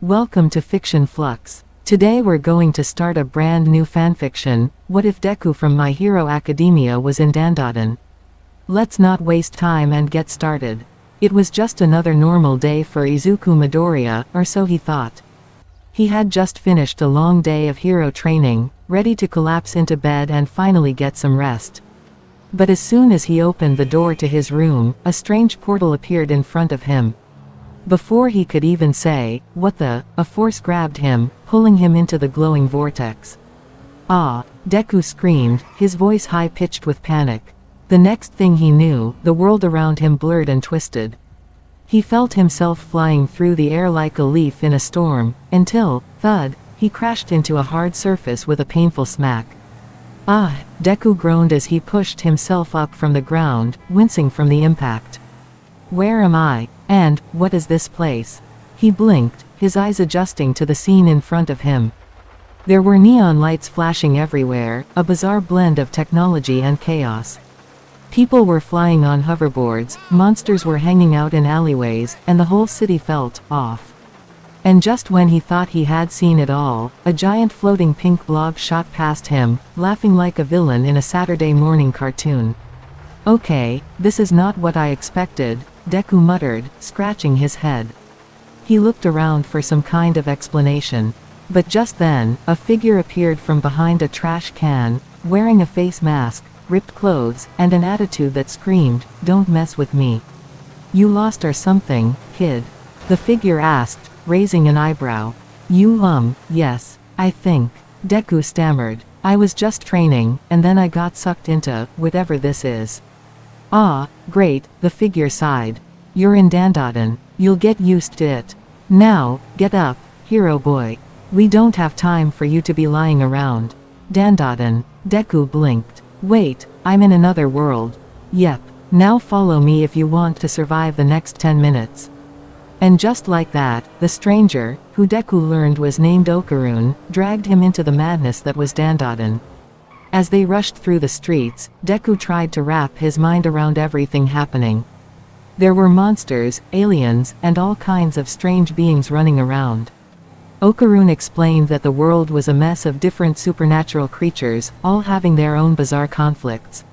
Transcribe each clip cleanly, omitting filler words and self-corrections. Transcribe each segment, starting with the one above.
Welcome to Fiction Flux. Today we're going to start a brand new fanfiction, What If Deku from My Hero Academia was in Dandadan? Let's not waste time and get started. It was just another normal day for Izuku Midoriya, or so he thought. He had just finished a long day of hero training, ready to collapse into bed and finally get some rest. But as soon as he opened the door to his room, a strange portal appeared in front of him. Before he could even say, "What the?" a force grabbed him, pulling him into the glowing vortex. "Ah!" Deku screamed, his voice high-pitched with panic. The next thing he knew, the world around him blurred and twisted. He felt himself flying through the air like a leaf in a storm, until, thud, he crashed into a hard surface with a painful smack. "Ah!" Deku groaned as he pushed himself up from the ground, wincing from the impact. "Where am I? And, what is this place?" He blinked, his eyes adjusting to the scene in front of him. There were neon lights flashing everywhere, a bizarre blend of technology and chaos. People were flying on hoverboards, monsters were hanging out in alleyways, and the whole city felt off. And just when he thought he had seen it all, a giant floating pink blob shot past him, laughing like a villain in a Saturday morning cartoon. "Okay, this is not what I expected," Deku muttered, scratching his head. He looked around for some kind of explanation. But just then, a figure appeared from behind a trash can, wearing a face mask, ripped clothes, and an attitude that screamed, "Don't mess with me. You lost or something, kid?" The figure asked, raising an eyebrow. Yes, I think," Deku stammered. "I was just training, and then I got sucked into whatever this is." "Ah, great," the figure sighed. "You're in Dandadan. You'll get used to it. Now, get up, hero boy. We don't have time for you to be lying around." Dandadan. Deku blinked. "Wait, I'm in another world. Yep. Now follow me if you want to survive the next 10 minutes. And just like that, the stranger, who Deku learned was named Okarun, dragged him into the madness that was Dandadan. As they rushed through the streets, Deku tried to wrap his mind around everything happening. There were monsters, aliens, and all kinds of strange beings running around. Okarun explained that the world was a mess of different supernatural creatures, all having their own bizarre conflicts.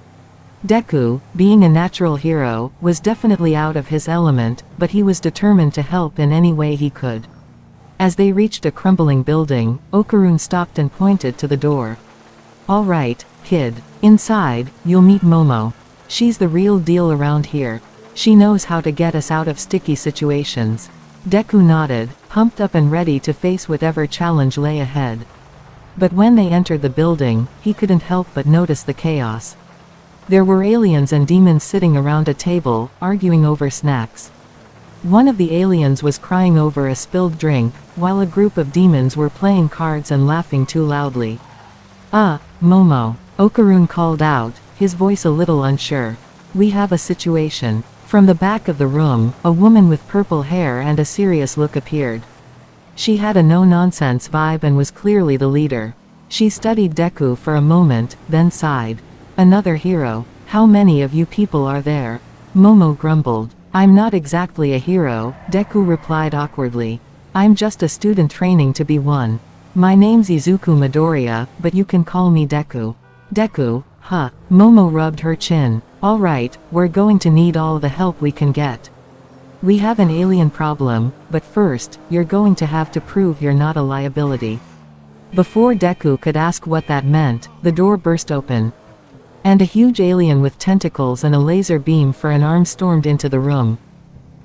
Deku, being a natural hero, was definitely out of his element, but he was determined to help in any way he could. As they reached a crumbling building, Okarun stopped and pointed to the door. "All right, kid. Inside, you'll meet Momo. She's the real deal around here. She knows how to get us out of sticky situations." Deku nodded, pumped up and ready to face whatever challenge lay ahead. But when they entered the building, he couldn't help but notice the chaos. There were aliens and demons sitting around a table, arguing over snacks. One of the aliens was crying over a spilled drink, while a group of demons were playing cards and laughing too loudly. "Ah, Momo," Okarun called out, his voice a little unsure. "We have a situation." From the back of the room, a woman with purple hair and a serious look appeared. She had a no-nonsense vibe and was clearly the leader. She studied Deku for a moment, then sighed. "Another hero. How many of you people are there?" Momo grumbled. "I'm not exactly a hero," Deku replied awkwardly. "I'm just a student training to be one. My name's Izuku Midoriya, but you can call me Deku." "Deku, huh?" Momo rubbed her chin. "All right, we're going to need all the help we can get. We have an alien problem, but first, you're going to have to prove you're not a liability." Before Deku could ask what that meant, the door burst open. And a huge alien with tentacles and a laser beam for an arm stormed into the room.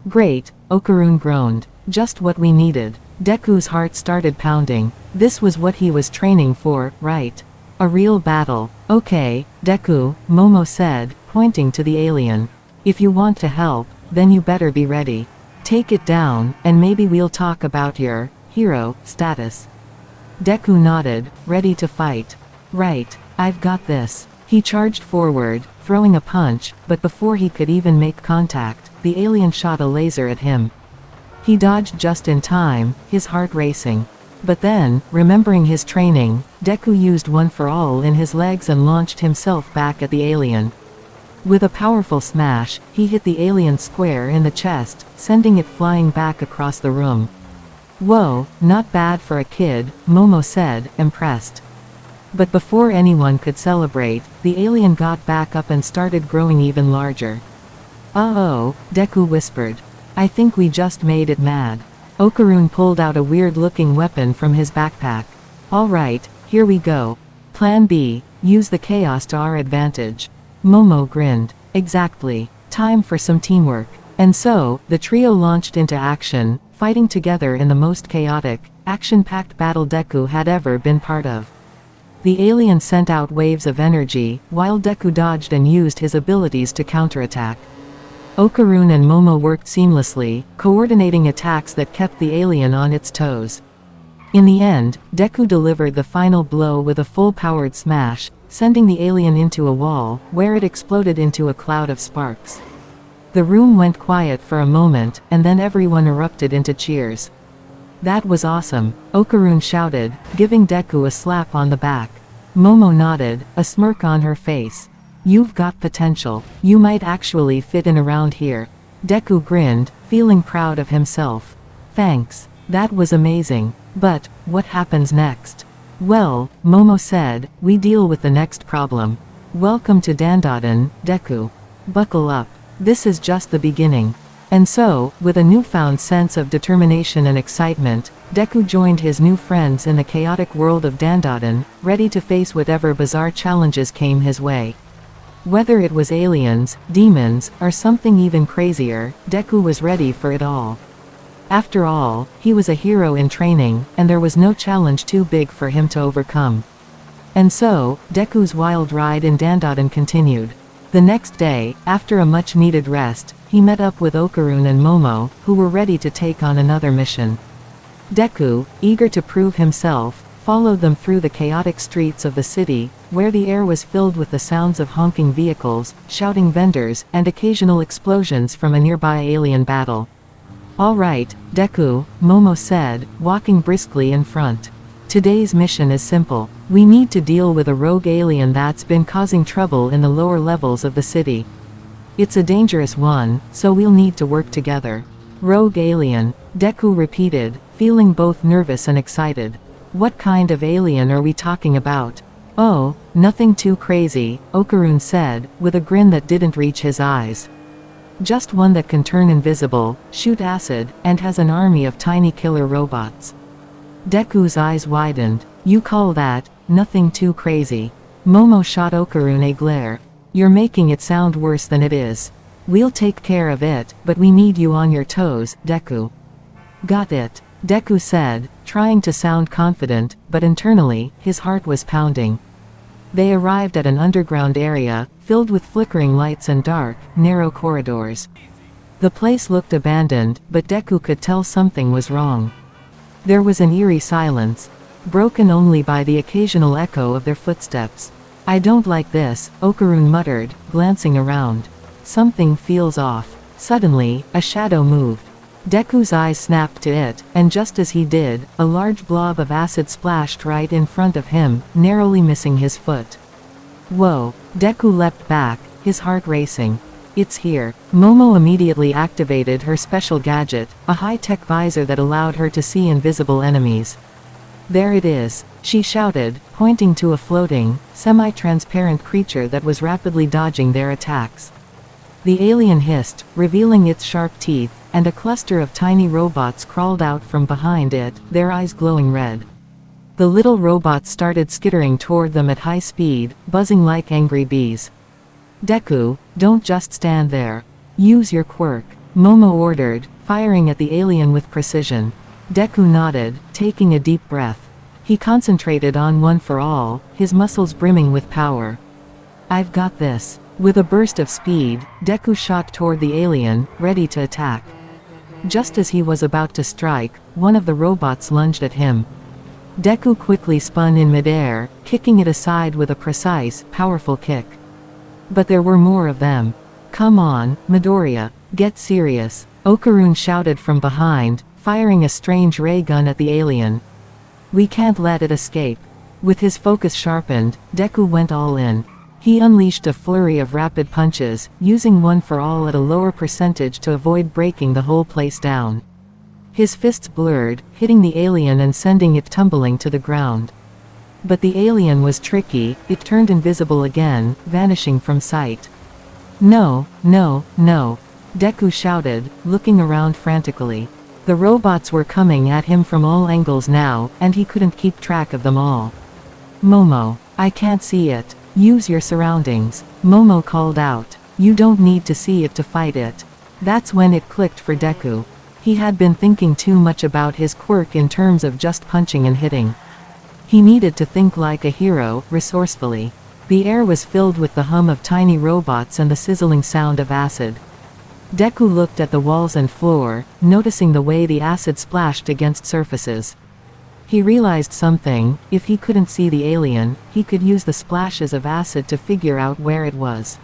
"Great," Okarun groaned. "Just what we needed." Deku's heart started pounding. This was what he was training for, right? A real battle. "Okay, Deku," Momo said, pointing to the alien. "If you want to help, then you better be ready. Take it down, and maybe we'll talk about your hero status." Deku nodded, ready to fight. "Right, I've got this." He charged forward, throwing a punch, but before he could even make contact, the alien shot a laser at him. He dodged just in time, his heart racing. But then, remembering his training, Deku used one for all in his legs and launched himself back at the alien. With a powerful smash, he hit the alien square in the chest, sending it flying back across the room. Whoa, not bad for a kid, Momo said, impressed. But before anyone could celebrate, the alien got back up and started growing even larger. Uh-oh, Deku whispered. I think we just made it mad. Okarun pulled out a weird-looking weapon from his backpack. Alright, here we go. Plan B, use the chaos to our advantage. Momo grinned. Exactly. Time for some teamwork. And so, the trio launched into action, fighting together in the most chaotic, action-packed battle Deku had ever been part of. The alien sent out waves of energy, while Deku dodged and used his abilities to counterattack. Okarun and Momo worked seamlessly, coordinating attacks that kept the alien on its toes. In the end, Deku delivered the final blow with a full-powered smash, sending the alien into a wall, where it exploded into a cloud of sparks. The room went quiet for a moment, and then everyone erupted into cheers. That was awesome, Okarun shouted, giving Deku a slap on the back. Momo nodded, a smirk on her face. You've got potential. You might actually fit in around here. Deku grinned, feeling proud of himself. Thanks. That was amazing. But, what happens next? Well, Momo said, we deal with the next problem. Welcome to Dandadan, Deku. Buckle up. This is just the beginning. And so, with a newfound sense of determination and excitement, Deku joined his new friends in the chaotic world of Dandadan, ready to face whatever bizarre challenges came his way. Whether it was aliens, demons, or something even crazier, Deku was ready for it all. After all, he was a hero in training, and there was no challenge too big for him to overcome. And so, Deku's wild ride in Dandadan continued. The next day, after a much-needed rest, he met up with Okarun and Momo, who were ready to take on another mission. Deku, eager to prove himself, followed them through the chaotic streets of the city, where the air was filled with the sounds of honking vehicles, shouting vendors, and occasional explosions from a nearby alien battle. All right, Deku, Momo said, walking briskly in front. Today's mission is simple. We need to deal with a rogue alien that's been causing trouble in the lower levels of the city. It's a dangerous one, so we'll need to work together. Rogue alien, Deku repeated, feeling both nervous and excited. What kind of alien are we talking about? Oh, nothing too crazy, Okarun said, with a grin that didn't reach his eyes. Just one that can turn invisible, shoot acid, and has an army of tiny killer robots. Deku's eyes widened. You call that, nothing too crazy? Momo shot Okarun a glare. You're making it sound worse than it is. We'll take care of it, but we need you on your toes, Deku. Got it, Deku said, trying to sound confident, but internally, his heart was pounding. They arrived at an underground area, filled with flickering lights and dark, narrow corridors. The place looked abandoned, but Deku could tell something was wrong. There was an eerie silence, broken only by the occasional echo of their footsteps. I don't like this, Okarun muttered, glancing around. Something feels off. Suddenly, a shadow moved. Deku's eyes snapped to it, and just as he did, a large blob of acid splashed right in front of him, narrowly missing his foot. Whoa! Deku leapt back, his heart racing. It's here. Momo immediately activated her special gadget, a high-tech visor that allowed her to see invisible enemies. There it is, she shouted, pointing to a floating, semi-transparent creature that was rapidly dodging their attacks. The alien hissed, revealing its sharp teeth, and a cluster of tiny robots crawled out from behind it, their eyes glowing red. The little robots started skittering toward them at high speed, buzzing like angry bees. Deku, don't just stand there. Use your quirk, Momo ordered, firing at the alien with precision. Deku nodded, taking a deep breath. He concentrated on one for all, his muscles brimming with power. I've got this. With a burst of speed, Deku shot toward the alien, ready to attack. Just as he was about to strike, one of the robots lunged at him. Deku quickly spun in midair, kicking it aside with a precise, powerful kick. But there were more of them. Come on, Midoriya, get serious, Okarun shouted from behind, firing a strange ray gun at the alien. We can't let it escape. With his focus sharpened, Deku went all in. He unleashed a flurry of rapid punches, using one for all at a lower percentage to avoid breaking the whole place down. His fists blurred, hitting the alien and sending it tumbling to the ground. But the alien was tricky, it turned invisible again, vanishing from sight. No, no, no. Deku shouted, looking around frantically. The robots were coming at him from all angles now, and he couldn't keep track of them all. Momo, I can't see it. Use your surroundings. Momo called out. You don't need to see it to fight it. That's when it clicked for Deku. He had been thinking too much about his quirk in terms of just punching and hitting. He needed to think like a hero, resourcefully. The air was filled with the hum of tiny robots and the sizzling sound of acid. Deku looked at the walls and floor, noticing the way the acid splashed against surfaces. He realized something: if he couldn't see the alien, he could use the splashes of acid to figure out where it was.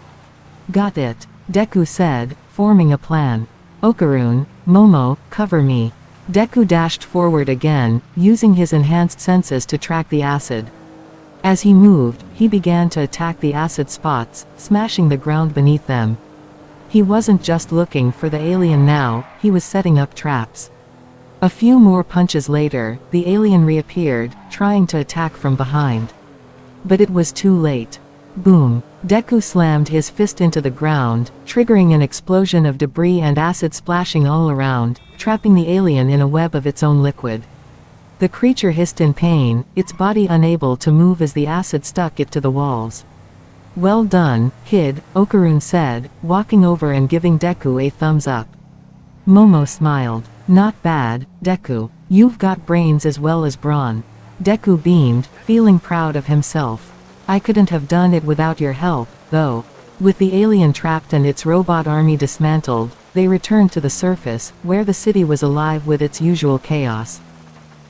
Got it, Deku said, forming a plan. Okarun, Momo, cover me. Deku dashed forward again, using his enhanced senses to track the acid. As he moved, he began to attack the acid spots, smashing the ground beneath them. He wasn't just looking for the alien now, he was setting up traps. A few more punches later, the alien reappeared, trying to attack from behind. But it was too late. Boom! Deku slammed his fist into the ground, triggering an explosion of debris and acid splashing all around, trapping the alien in a web of its own liquid. The creature hissed in pain, its body unable to move as the acid stuck it to the walls. Well done, kid, Okarun said, walking over and giving Deku a thumbs up. Momo smiled. Not bad, Deku. You've got brains as well as brawn. Deku beamed, feeling proud of himself. I couldn't have done it without your help, though. With the alien trapped and its robot army dismantled, they returned to the surface, where the city was alive with its usual chaos.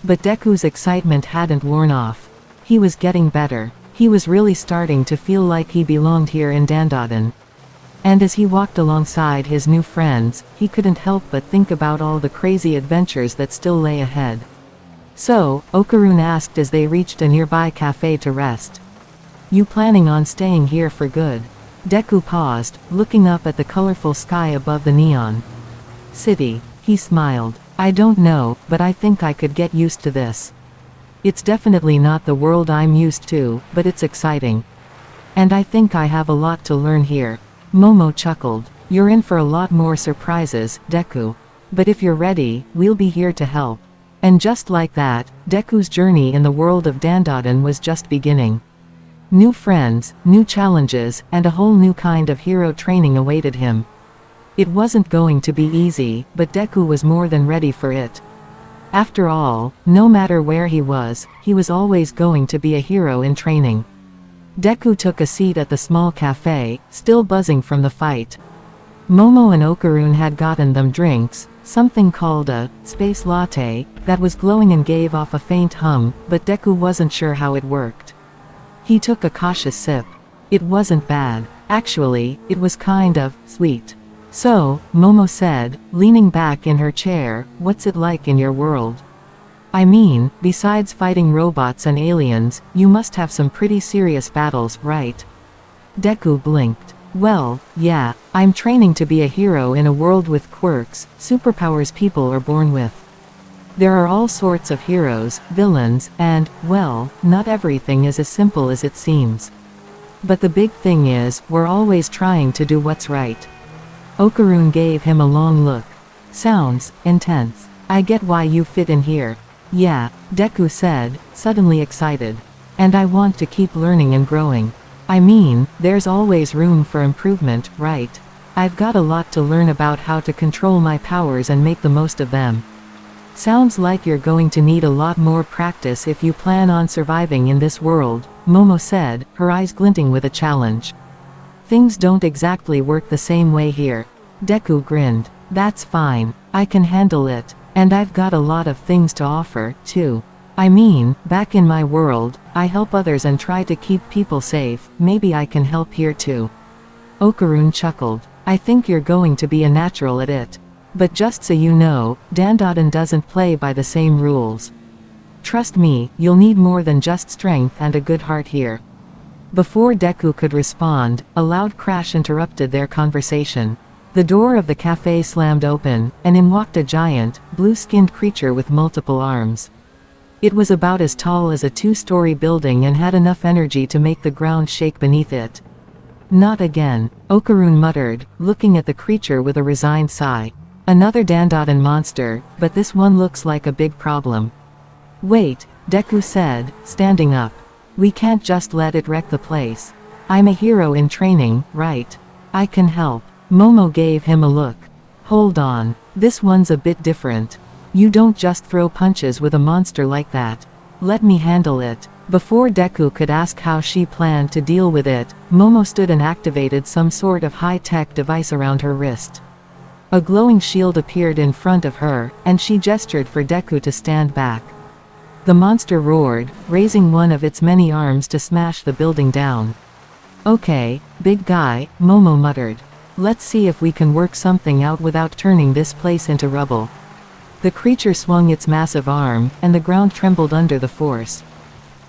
But Deku's excitement hadn't worn off. He was getting better. He was really starting to feel like he belonged here in Dandadan. And as he walked alongside his new friends, he couldn't help but think about all the crazy adventures that still lay ahead. So, Okarun asked as they reached a nearby cafe to rest. You planning on staying here for good? Deku paused, looking up at the colorful sky above the neon city. He smiled. I don't know, but I think I could get used to this. It's definitely not the world I'm used to, but it's exciting. And I think I have a lot to learn here. Momo chuckled. You're in for a lot more surprises, Deku. But if you're ready, we'll be here to help. And just like that, Deku's journey in the world of Dandadan was just beginning. New friends, new challenges, and a whole new kind of hero training awaited him. It wasn't going to be easy, but Deku was more than ready for it. After all, no matter where he was always going to be a hero in training. Deku took a seat at the small cafe, still buzzing from the fight. Momo and Okarun had gotten them drinks, something called a space latte, that was glowing and gave off a faint hum, but Deku wasn't sure how it worked. He took a cautious sip. It wasn't bad. Actually, it was kind of sweet. So, Momo said, leaning back in her chair, what's it like in your world? I mean, besides fighting robots and aliens, you must have some pretty serious battles, right? Deku blinked. Well, yeah, I'm training to be a hero in a world with quirks, superpowers people are born with. There are all sorts of heroes, villains, and, well, not everything is as simple as it seems. But the big thing is, we're always trying to do what's right. Okarun gave him a long look. Sounds intense. I get why you fit in here. Yeah, Deku said, suddenly excited. And I want to keep learning and growing. I mean, there's always room for improvement, right? I've got a lot to learn about how to control my powers and make the most of them. Sounds like you're going to need a lot more practice if you plan on surviving in this world, Momo said, her eyes glinting with a challenge. Things don't exactly work the same way here. Deku grinned. That's fine. I can handle it. And I've got a lot of things to offer, too. I mean, back in my world, I help others and try to keep people safe, maybe I can help here too. Okarun chuckled. I think you're going to be a natural at it. But just so you know, Dandadan doesn't play by the same rules. Trust me, you'll need more than just strength and a good heart here. Before Deku could respond, a loud crash interrupted their conversation. The door of the cafe slammed open, and in walked a giant, blue-skinned creature with multiple arms. It was about as tall as a 2-story building and had enough energy to make the ground shake beneath it. Not again, Okarun muttered, looking at the creature with a resigned sigh. Another Dandadan monster, but this one looks like a big problem. Wait, Deku said, standing up. We can't just let it wreck the place. I'm a hero in training, right? I can help. Momo gave him a look. Hold on, this one's a bit different. You don't just throw punches with a monster like that. Let me handle it. Before Deku could ask how she planned to deal with it, Momo stood and activated some sort of high-tech device around her wrist. A glowing shield appeared in front of her, and she gestured for Deku to stand back. The monster roared, raising one of its many arms to smash the building down. Okay, big guy, Momo muttered. Let's see if we can work something out without turning this place into rubble. The creature swung its massive arm, and the ground trembled under the force.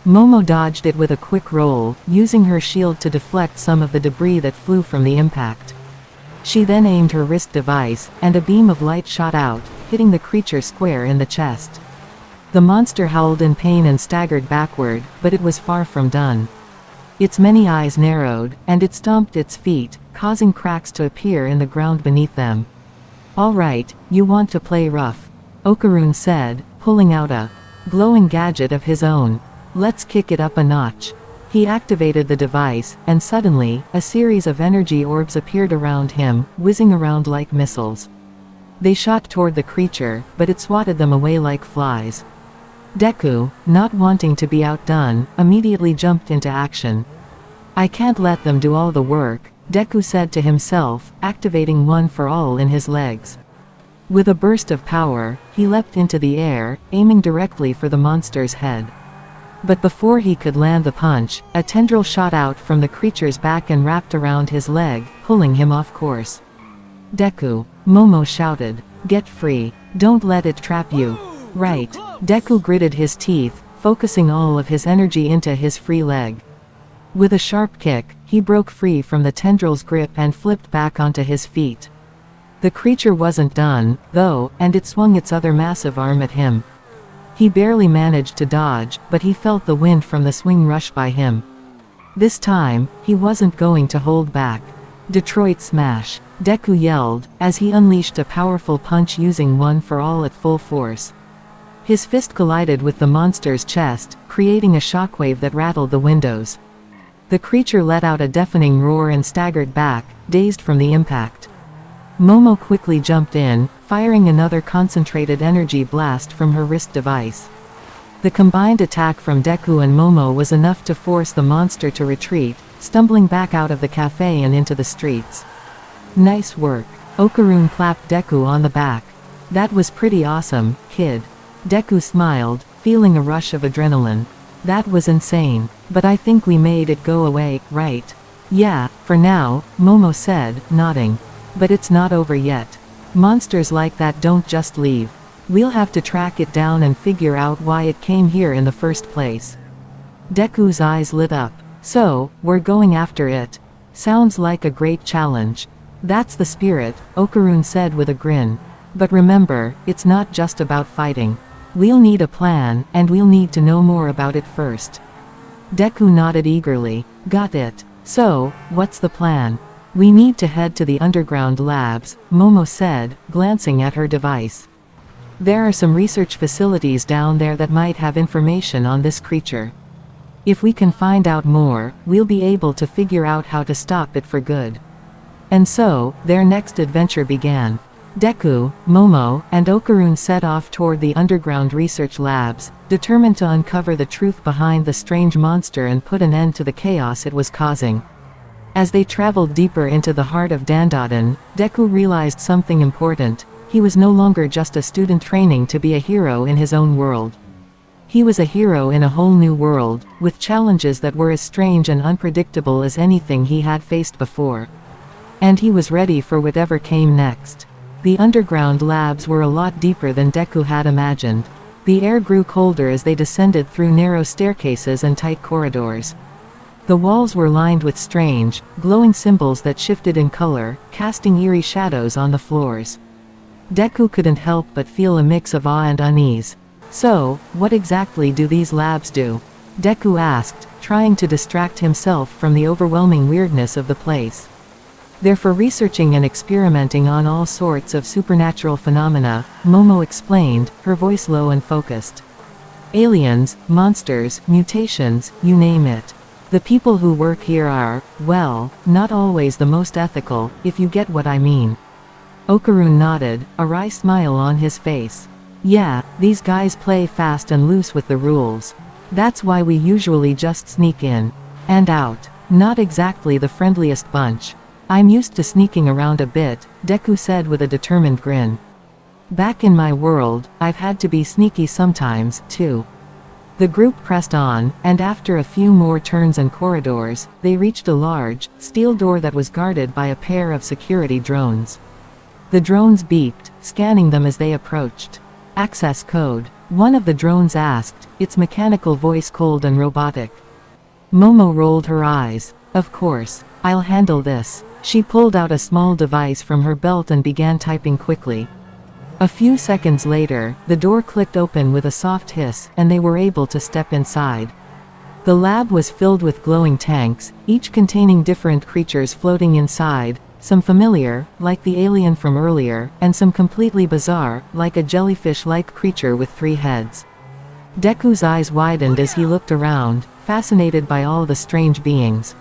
Momo dodged it with a quick roll, using her shield to deflect some of the debris that flew from the impact. She then aimed her wrist device, and a beam of light shot out, hitting the creature square in the chest. The monster howled in pain and staggered backward, but it was far from done. Its many eyes narrowed, and it stomped its feet, causing cracks to appear in the ground beneath them. All right, you want to play rough, Okarun said, pulling out a glowing gadget of his own. Let's kick it up a notch. He activated the device, and suddenly, a series of energy orbs appeared around him, whizzing around like missiles. They shot toward the creature, but it swatted them away like flies. Deku, not wanting to be outdone, immediately jumped into action. I can't let them do all the work, Deku said to himself, activating One for All in his legs. With a burst of power, he leapt into the air, aiming directly for the monster's head. But before he could land the punch, a tendril shot out from the creature's back and wrapped around his leg, pulling him off course. Deku, Momo shouted. Get free. Don't let it trap you. Right. Deku gritted his teeth, focusing all of his energy into his free leg. With a sharp kick, he broke free from the tendril's grip and flipped back onto his feet. The creature wasn't done, though, and it swung its other massive arm at him. He barely managed to dodge, but he felt the wind from the swing rush by him. This time, he wasn't going to hold back. Detroit Smash! Deku yelled, as he unleashed a powerful punch using One for All at full force. His fist collided with the monster's chest, creating a shockwave that rattled the windows. The creature let out a deafening roar and staggered back, dazed from the impact. Momo quickly jumped in, firing another concentrated energy blast from her wrist device. The combined attack from Deku and Momo was enough to force the monster to retreat, stumbling back out of the cafe and into the streets. Nice work. Okarun clapped Deku on the back. That was pretty awesome, kid. Deku smiled, feeling a rush of adrenaline. That was insane, but I think we made it go away, right? Yeah, for now, Momo said, nodding. But it's not over yet. Monsters like that don't just leave. We'll have to track it down and figure out why it came here in the first place. Deku's eyes lit up. So, we're going after it. Sounds like a great challenge. That's the spirit, Okarun said with a grin. But remember, it's not just about fighting. We'll need a plan, and we'll need to know more about it first. Deku nodded eagerly. Got it. So, what's the plan? We need to head to the underground labs, Momo said, glancing at her device. There are some research facilities down there that might have information on this creature. If we can find out more, we'll be able to figure out how to stop it for good. And so, their next adventure began. Deku, Momo, and Okarun set off toward the underground research labs, determined to uncover the truth behind the strange monster and put an end to the chaos it was causing. As they traveled deeper into the heart of Dandadan, Deku realized something important. He was no longer just a student training to be a hero in his own world. He was a hero in a whole new world, with challenges that were as strange and unpredictable as anything he had faced before. And he was ready for whatever came next. The underground labs were a lot deeper than Deku had imagined. The air grew colder as they descended through narrow staircases and tight corridors. The walls were lined with strange, glowing symbols that shifted in color, casting eerie shadows on the floors. Deku couldn't help but feel a mix of awe and unease. So, what exactly do these labs do? Deku asked, trying to distract himself from the overwhelming weirdness of the place. They're for researching and experimenting on all sorts of supernatural phenomena, Momo explained, her voice low and focused. Aliens, monsters, mutations, you name it. The people who work here are, well, not always the most ethical, if you get what I mean. Okarun nodded, a wry smile on his face. Yeah, these guys play fast and loose with the rules. That's why we usually just sneak in and out. Not exactly the friendliest bunch. I'm used to sneaking around a bit, Deku said with a determined grin. Back in my world, I've had to be sneaky sometimes, too. The group pressed on, and after a few more turns and corridors, they reached a large, steel door that was guarded by a pair of security drones. The drones beeped, scanning them as they approached. Access code. One of the drones asked, its mechanical voice cold and robotic. Momo rolled her eyes. Of course. I'll handle this. She pulled out a small device from her belt and began typing quickly. A few seconds later, the door clicked open with a soft hiss, and they were able to step inside. The lab was filled with glowing tanks, each containing different creatures floating inside, some familiar, like the alien from earlier, and some completely bizarre, like a jellyfish-like creature with 3 heads. Deku's eyes widened as he looked around, fascinated by all the strange beings.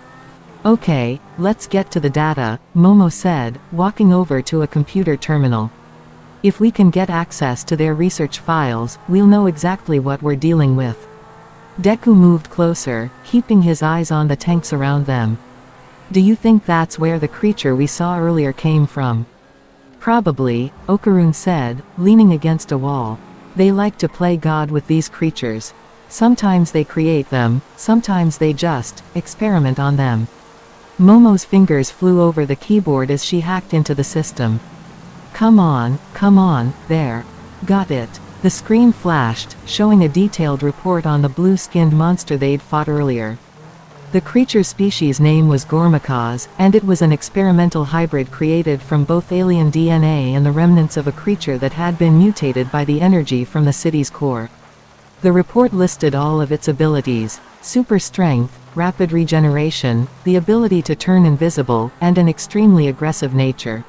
Okay, let's get to the data, Momo said, walking over to a computer terminal. If we can get access to their research files, we'll know exactly what we're dealing with. Deku moved closer, keeping his eyes on the tanks around them. Do you think that's where the creature we saw earlier came from? Probably, Okarun said, leaning against a wall. They like to play God with these creatures. Sometimes they create them, sometimes they just experiment on them. Momo's fingers flew over the keyboard as she hacked into the system. Come on, there. Got it. The screen flashed, showing a detailed report on the blue-skinned monster they'd fought earlier. The creature's species name was Gormakaz, and it was an experimental hybrid created from both alien DNA and the remnants of a creature that had been mutated by the energy from the city's core. The report listed all of its abilities: super strength, rapid regeneration, the ability to turn invisible, and an extremely aggressive nature.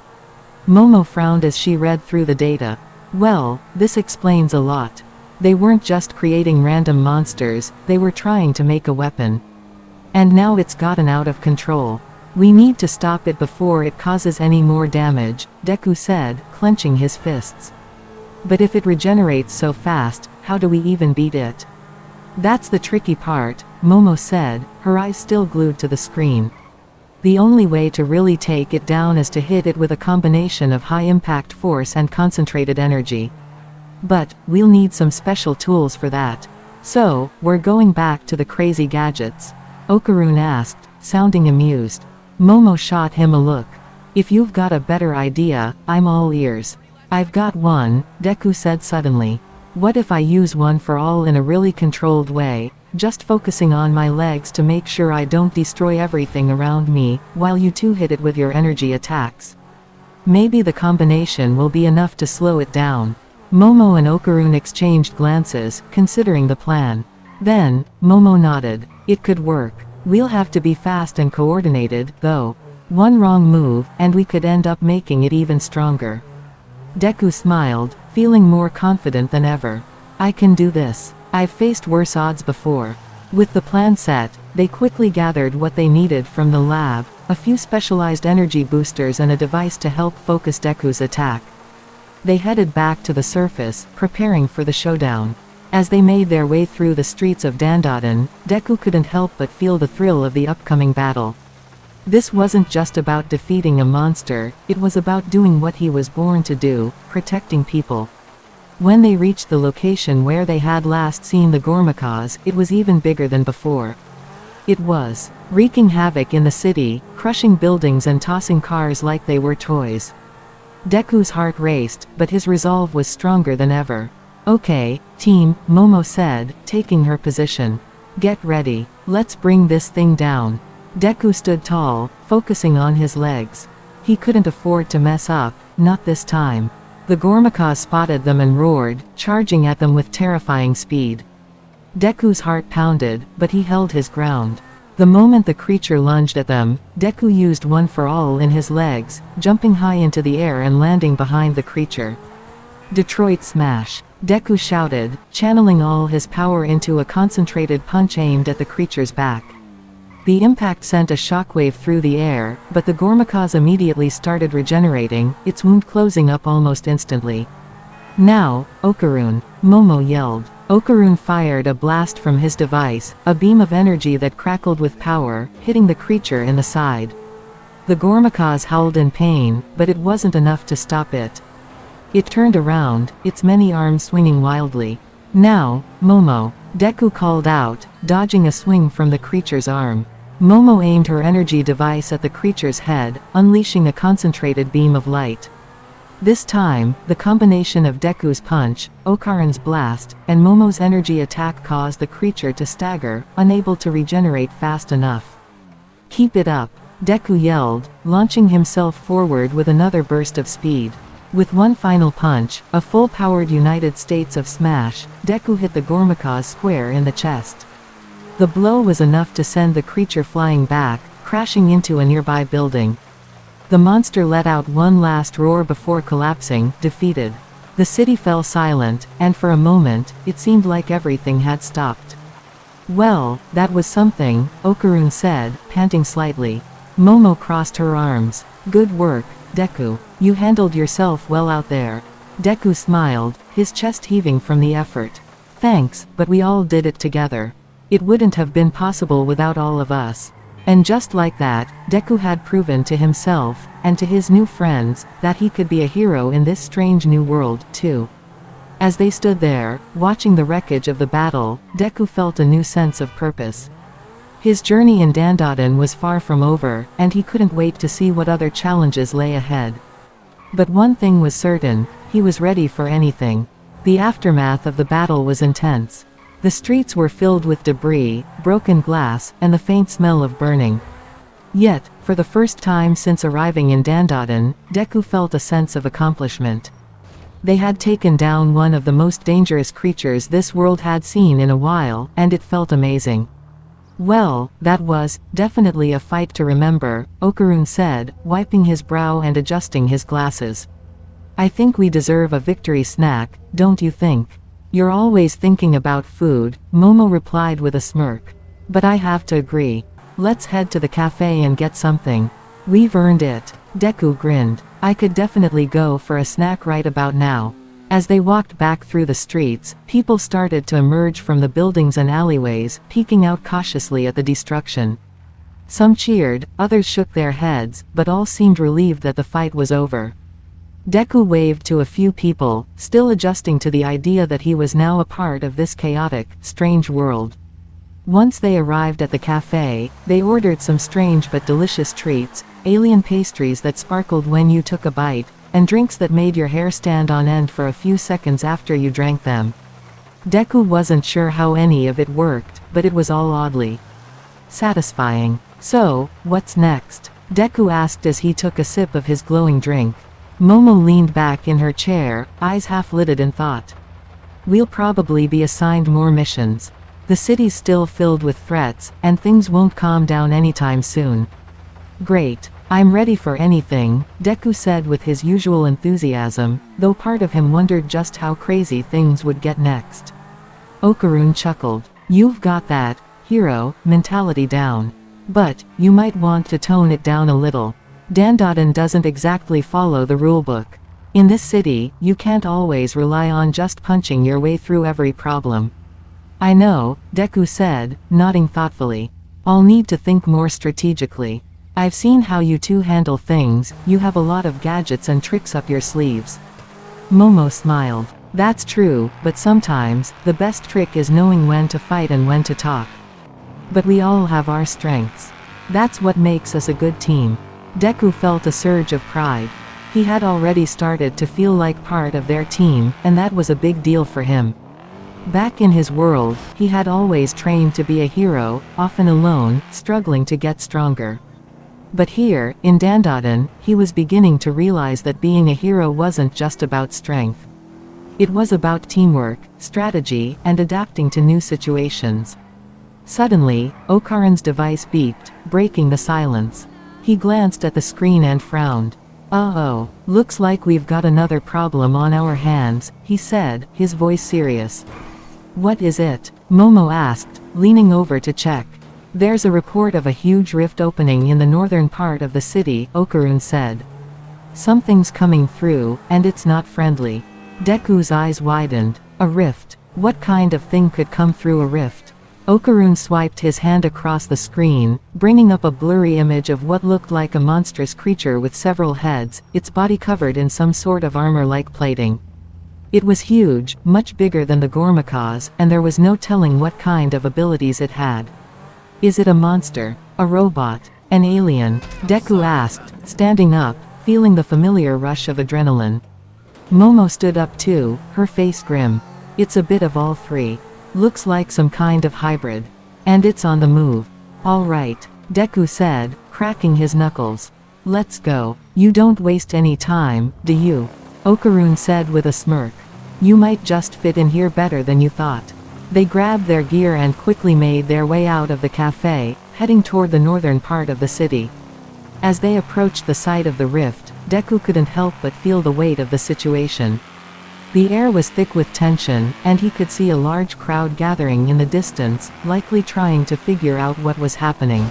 Momo frowned as she read through the data. Well, this explains a lot. They weren't just creating random monsters, they were trying to make a weapon. And now it's gotten out of control. We need to stop it before it causes any more damage, Deku said, clenching his fists. But if it regenerates so fast, how do we even beat it? That's the tricky part, Momo said, her eyes still glued to the screen. The only way to really take it down is to hit it with a combination of high-impact force and concentrated energy. But, we'll need some special tools for that. So, we're going back to the crazy gadgets? Okarun asked, sounding amused. Momo shot him a look. If you've got a better idea, I'm all ears. I've got one, Deku said suddenly. What if I use one for all in a really controlled way? Just focusing on my legs to make sure I don't destroy everything around me, while you two hit it with your energy attacks. Maybe the combination will be enough to slow it down. Momo and Okarun exchanged glances, considering the plan. Then, Momo nodded. It could work. We'll have to be fast and coordinated, though. One wrong move, and we could end up making it even stronger. Deku smiled, feeling more confident than ever. I can do this. I've faced worse odds before. With the plan set, they quickly gathered what they needed from the lab, a few specialized energy boosters and a device to help focus Deku's attack. They headed back to the surface, preparing for the showdown. As they made their way through the streets of Dandadan, Deku couldn't help but feel the thrill of the upcoming battle. This wasn't just about defeating a monster, it was about doing what he was born to do, protecting people. When they reached the location where they had last seen the Gormakaz, it was even bigger than before. It was wreaking havoc in the city, crushing buildings and tossing cars like they were toys. Deku's heart raced, but his resolve was stronger than ever. Okay, team, Momo said, taking her position. Get ready. Let's bring this thing down. Deku stood tall, focusing on his legs. He couldn't afford to mess up, not this time. The Gormakas spotted them and roared, charging at them with terrifying speed. Deku's heart pounded, but he held his ground. The moment the creature lunged at them, Deku used one for all in his legs, jumping high into the air and landing behind the creature. Detroit Smash! Deku shouted, channeling all his power into a concentrated punch aimed at the creature's back. The impact sent a shockwave through the air, but the Gormakas immediately started regenerating, its wound closing up almost instantly. Now, Okarun! Momo yelled. Okarun fired a blast from his device, a beam of energy that crackled with power, hitting the creature in the side. The Gormakas howled in pain, but it wasn't enough to stop it. It turned around, its many arms swinging wildly. Now, Momo! Deku called out, dodging a swing from the creature's arm. Momo aimed her energy device at the creature's head, unleashing a concentrated beam of light. This time, the combination of Deku's punch, Okarun's blast, and Momo's energy attack caused the creature to stagger, unable to regenerate fast enough. Keep it up! Deku yelled, launching himself forward with another burst of speed. With one final punch, a full-powered United States of Smash, Deku hit the Gormakas square in the chest. The blow was enough to send the creature flying back, crashing into a nearby building. The monster let out one last roar before collapsing, defeated. The city fell silent, and for a moment, it seemed like everything had stopped. Well, that was something, Okarun said, panting slightly. Momo crossed her arms. Good work, Deku. You handled yourself well out there. Deku smiled, his chest heaving from the effort. Thanks, but we all did it together. It wouldn't have been possible without all of us. And just like that, Deku had proven to himself, and to his new friends, that he could be a hero in this strange new world, too. As they stood there, watching the wreckage of the battle, Deku felt a new sense of purpose. His journey in Dandadan was far from over, and he couldn't wait to see what other challenges lay ahead. But one thing was certain, he was ready for anything. The aftermath of the battle was intense. The streets were filled with debris, broken glass, and the faint smell of burning. Yet, for the first time since arriving in Dandadan, Deku felt a sense of accomplishment. They had taken down one of the most dangerous creatures this world had seen in a while, and it felt amazing. Well, that was definitely a fight to remember, Okarun said, wiping his brow and adjusting his glasses. I think we deserve a victory snack, don't you think? You're always thinking about food, Momo replied with a smirk. But I have to agree. Let's head to the cafe and get something. We've earned it. Deku grinned. I could definitely go for a snack right about now. As they walked back through the streets, people started to emerge from the buildings and alleyways, peeking out cautiously at the destruction. Some cheered, others shook their heads, but all seemed relieved that the fight was over. Deku waved to a few people, still adjusting to the idea that he was now a part of this chaotic, strange world. Once they arrived at the cafe, they ordered some strange but delicious treats, alien pastries that sparkled when you took a bite, and drinks that made your hair stand on end for a few seconds after you drank them. Deku wasn't sure how any of it worked, but it was all oddly satisfying. So, what's next? Deku asked as he took a sip of his glowing drink. Momo leaned back in her chair, eyes half-lidded in thought. We'll probably be assigned more missions. The city's still filled with threats, and things won't calm down anytime soon. Great. I'm ready for anything, Deku said with his usual enthusiasm, though part of him wondered just how crazy things would get next. Okarun chuckled. You've got that hero mentality down. But you might want to tone it down a little. Dandadan doesn't exactly follow the rulebook. In this city, you can't always rely on just punching your way through every problem. I know, Deku said, nodding thoughtfully. I'll need to think more strategically. I've seen how you two handle things, you have a lot of gadgets and tricks up your sleeves. Momo smiled. That's true, but sometimes, the best trick is knowing when to fight and when to talk. But we all have our strengths. That's what makes us a good team. Deku felt a surge of pride. He had already started to feel like part of their team, and that was a big deal for him. Back in his world, he had always trained to be a hero, often alone, struggling to get stronger. But here, in Dandadan, he was beginning to realize that being a hero wasn't just about strength. It was about teamwork, strategy, and adapting to new situations. Suddenly, Okaran's device beeped, breaking the silence. He glanced at the screen and frowned. "Uh-oh, looks like we've got another problem on our hands," he said, his voice serious. "What is it?" Momo asked, leaning over to check. "There's a report of a huge rift opening in the northern part of the city," Okarun said. "Something's coming through, and it's not friendly." Deku's eyes widened. A rift? What kind of thing could come through a rift? Okarun swiped his hand across the screen, bringing up a blurry image of what looked like a monstrous creature with several heads, its body covered in some sort of armor-like plating. It was huge, much bigger than the Gormakas, and there was no telling what kind of abilities it had. "Is it a monster? A robot? An alien?" Deku asked, standing up, feeling the familiar rush of adrenaline. Momo stood up too, her face grim. "It's a bit of all three. Looks like some kind of hybrid. And it's on the move." "All right," Deku said, cracking his knuckles. "Let's go. You don't waste any time, do you?" Okarun said with a smirk. "You might just fit in here better than you thought." They grabbed their gear and quickly made their way out of the cafe, heading toward the northern part of the city. As they approached the site of the rift, Deku couldn't help but feel the weight of the situation. The air was thick with tension, and he could see a large crowd gathering in the distance, likely trying to figure out what was happening.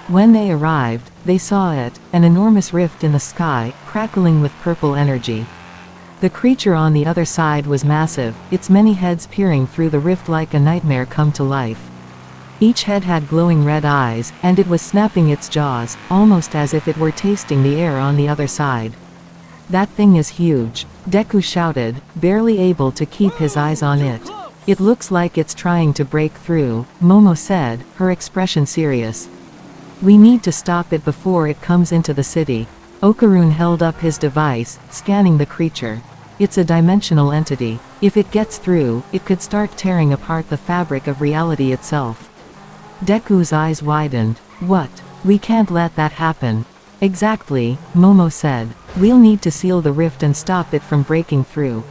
When they arrived, they saw it, an enormous rift in the sky, crackling with purple energy. The creature on the other side was massive, its many heads peering through the rift like a nightmare come to life. Each head had glowing red eyes, and it was snapping its jaws, almost as if it were tasting the air on the other side. "That thing is huge," Deku shouted, barely able to keep his eyes on it. "It looks like it's trying to break through," Momo said, her expression serious. "We need to stop it before it comes into the city." Okarun held up his device, scanning the creature. "It's a dimensional entity. If it gets through, it could start tearing apart the fabric of reality itself." Deku's eyes widened. "What? We can't let that happen." "Exactly," Momo said. "We'll need to seal the rift and stop it from breaking through."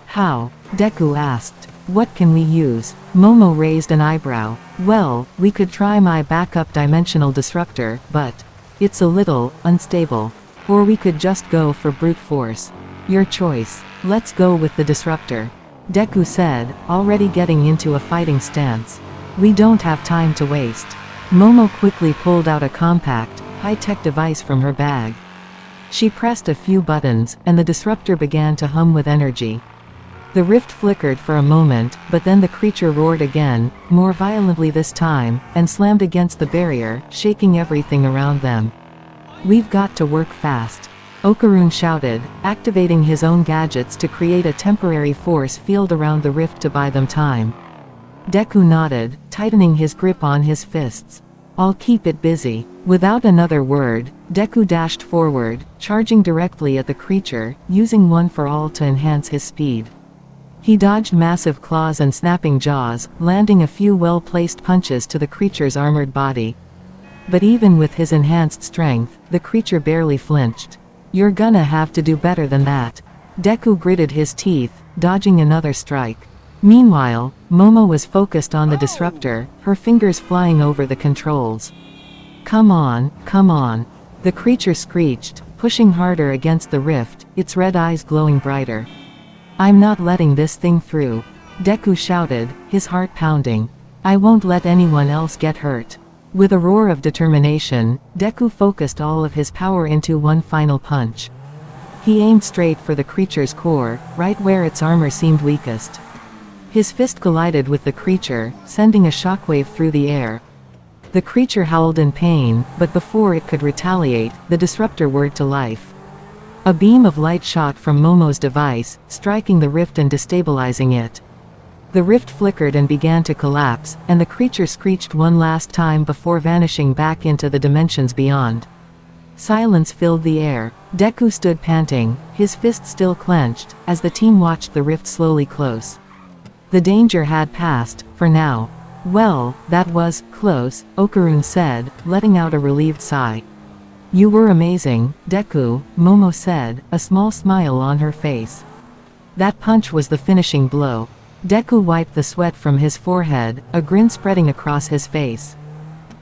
"How?" Deku asked. "What can we use?" Momo raised an eyebrow. "Well, we could try my backup dimensional disruptor, but it's a little unstable. Or we could just go for brute force. Your choice." "Let's go with the disruptor," Deku said, already getting into a fighting stance. "We don't have time to waste." Momo quickly pulled out a compact, high-tech device from her bag. She pressed a few buttons, and the disruptor began to hum with energy. The rift flickered for a moment, but then the creature roared again, more violently this time, and slammed against the barrier, shaking everything around them. "We've got to work fast," Okarun shouted, activating his own gadgets to create a temporary force field around the rift to buy them time. Deku nodded, tightening his grip on his fists. "I'll keep it busy." Without another word, Deku dashed forward, charging directly at the creature, using one for all to enhance his speed. He dodged massive claws and snapping jaws, landing a few well-placed punches to the creature's armored body. But even with his enhanced strength, the creature barely flinched. "You're gonna have to do better than that." Deku gritted his teeth, dodging another strike. Meanwhile, Momo was focused on the disruptor, her fingers flying over the controls. Come on, come on." The creature screeched, pushing harder against the rift, its red eyes glowing brighter. "I'm not letting this thing through," Deku shouted, his heart pounding. "I won't let anyone else get hurt." With a roar of determination, Deku focused all of his power into one final punch. He aimed straight for the creature's core, right where its armor seemed weakest. His fist collided with the creature, sending a shockwave through the air. The creature howled in pain, but before it could retaliate, the disruptor whirred to life. A beam of light shot from Momo's device, striking the rift and destabilizing it. The rift flickered and began to collapse, and the creature screeched one last time before vanishing back into the dimensions beyond. Silence filled the air. Deku stood panting, his fist still clenched, as the team watched the rift slowly close. The danger had passed, for now. Well, that was close, Okarun said, letting out a relieved sigh. You were amazing, Deku, Momo said, a small smile on her face. That punch was the finishing blow. Deku wiped the sweat from his forehead, a grin spreading across his face.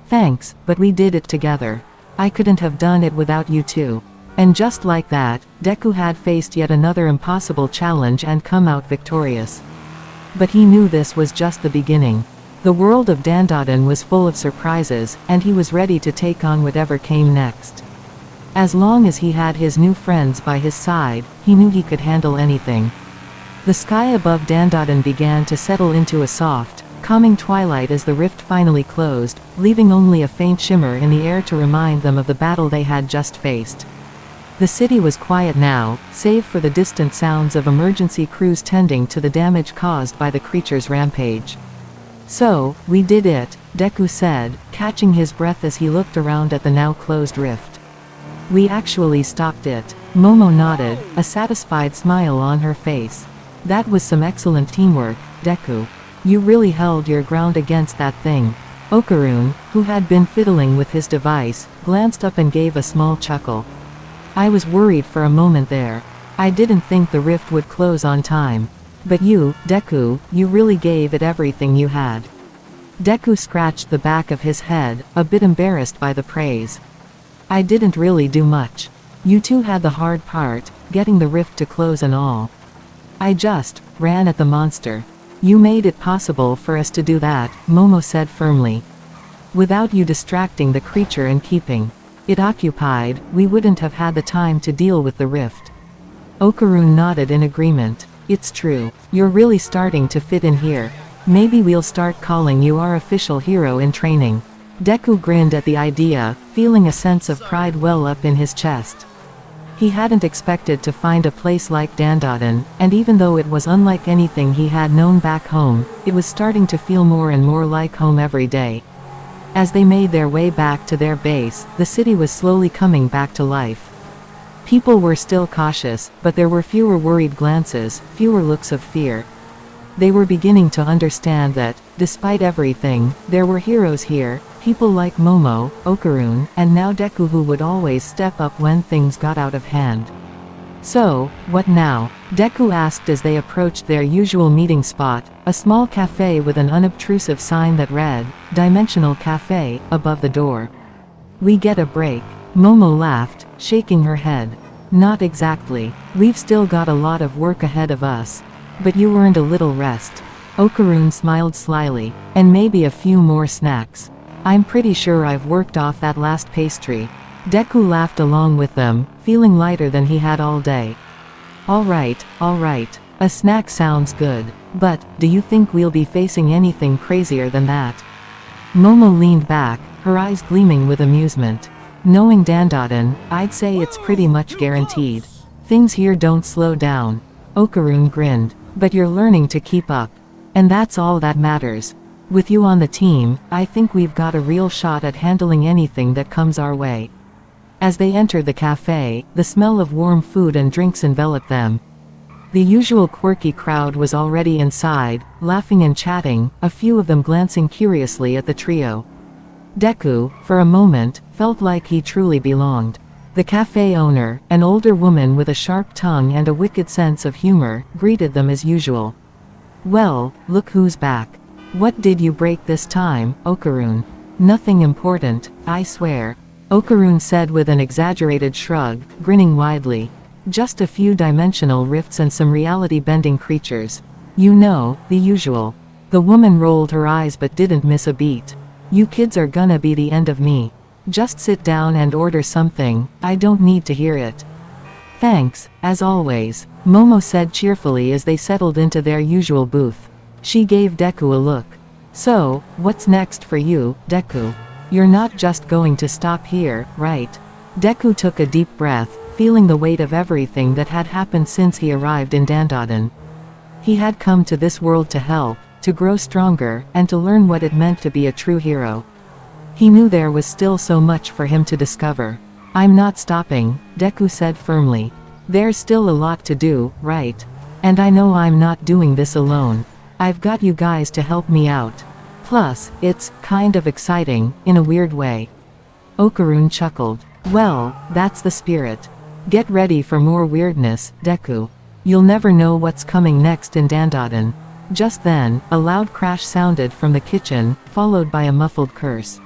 Thanks, but we did it together. I couldn't have done it without you too. And just like that, Deku had faced yet another impossible challenge and come out victorious. But he knew this was just the beginning. The world of Dandadan was full of surprises, and he was ready to take on whatever came next. As long as he had his new friends by his side, he knew he could handle anything. The sky above Dandadan began to settle into a soft, calming twilight as the rift finally closed, leaving only a faint shimmer in the air to remind them of the battle they had just faced. The city was quiet now, save for the distant sounds of emergency crews tending to the damage caused by the creature's rampage. So, we did it, Deku said, catching his breath as he looked around at the now closed rift. We actually stopped it. Momo nodded, a satisfied smile on her face. That was some excellent teamwork, Deku. You really held your ground against that thing. Okarun, who had been fiddling with his device, glanced up and gave a small chuckle. I was worried for a moment there. I didn't think the rift would close on time. But you, Deku, you really gave it everything you had. Deku scratched the back of his head, a bit embarrassed by the praise. I didn't really do much. You two had the hard part, getting the rift to close and all. I just ran at the monster. You made it possible for us to do that, Momo said firmly. Without you distracting the creature and keeping it occupied, we wouldn't have had the time to deal with the rift. Okarun nodded in agreement. It's true. You're really starting to fit in here. Maybe we'll start calling you our official hero in training. Deku grinned at the idea, feeling a sense of pride well up in his chest. He hadn't expected to find a place like Dandadan, and even though it was unlike anything he had known back home, it was starting to feel more and more like home every day. As they made their way back to their base, the city was slowly coming back to life. People were still cautious, but there were fewer worried glances, fewer looks of fear. They were beginning to understand that, despite everything, there were heroes here, people like Momo, Okarun, and now Deku who would always step up when things got out of hand. So, what now? Deku asked as they approached their usual meeting spot, a small cafe with an unobtrusive sign that read, Dimensional Cafe, above the door. We get a break. Momo laughed, shaking her head. Not exactly. We've still got a lot of work ahead of us. But you earned a little rest. Okarun smiled slyly. And maybe a few more snacks. I'm pretty sure I've worked off that last pastry. Deku laughed along with them, feeling lighter than he had all day. Alright. A snack sounds good. But, do you think we'll be facing anything crazier than that? Momo leaned back, her eyes gleaming with amusement. Knowing Dandadan, I'd say it's pretty much guaranteed. Things here don't slow down. Okarun grinned. But you're learning to keep up. And that's all that matters. With you on the team, I think we've got a real shot at handling anything that comes our way. As they entered the cafe, the smell of warm food and drinks enveloped them. The usual quirky crowd was already inside, laughing and chatting, a few of them glancing curiously at the trio. Deku, for a moment, felt like he truly belonged. The cafe owner, an older woman with a sharp tongue and a wicked sense of humor, greeted them as usual. Well, look who's back. What did you break this time, Okarun? Nothing important, I swear. Okarun said with an exaggerated shrug, grinning widely. Just a few dimensional rifts and some reality-bending creatures. You know, the usual. The woman rolled her eyes but didn't miss a beat. You kids are gonna be the end of me. Just sit down and order something, I don't need to hear it. Thanks, as always, Momo said cheerfully as they settled into their usual booth. She gave Deku a look. So, what's next for you, Deku? You're not just going to stop here, right? Deku took a deep breath, feeling the weight of everything that had happened since he arrived in Dandadan. He had come to this world to help, to grow stronger, and to learn what it meant to be a true hero. He knew there was still so much for him to discover. I'm not stopping, Deku said firmly. There's still a lot to do, right? And I know I'm not doing this alone. I've got you guys to help me out. Plus, it's kind of exciting, in a weird way. Okarun chuckled. Well, that's the spirit. Get ready for more weirdness, Deku. You'll never know what's coming next in Dandadan. Just then, a loud crash sounded from the kitchen, followed by a muffled curse.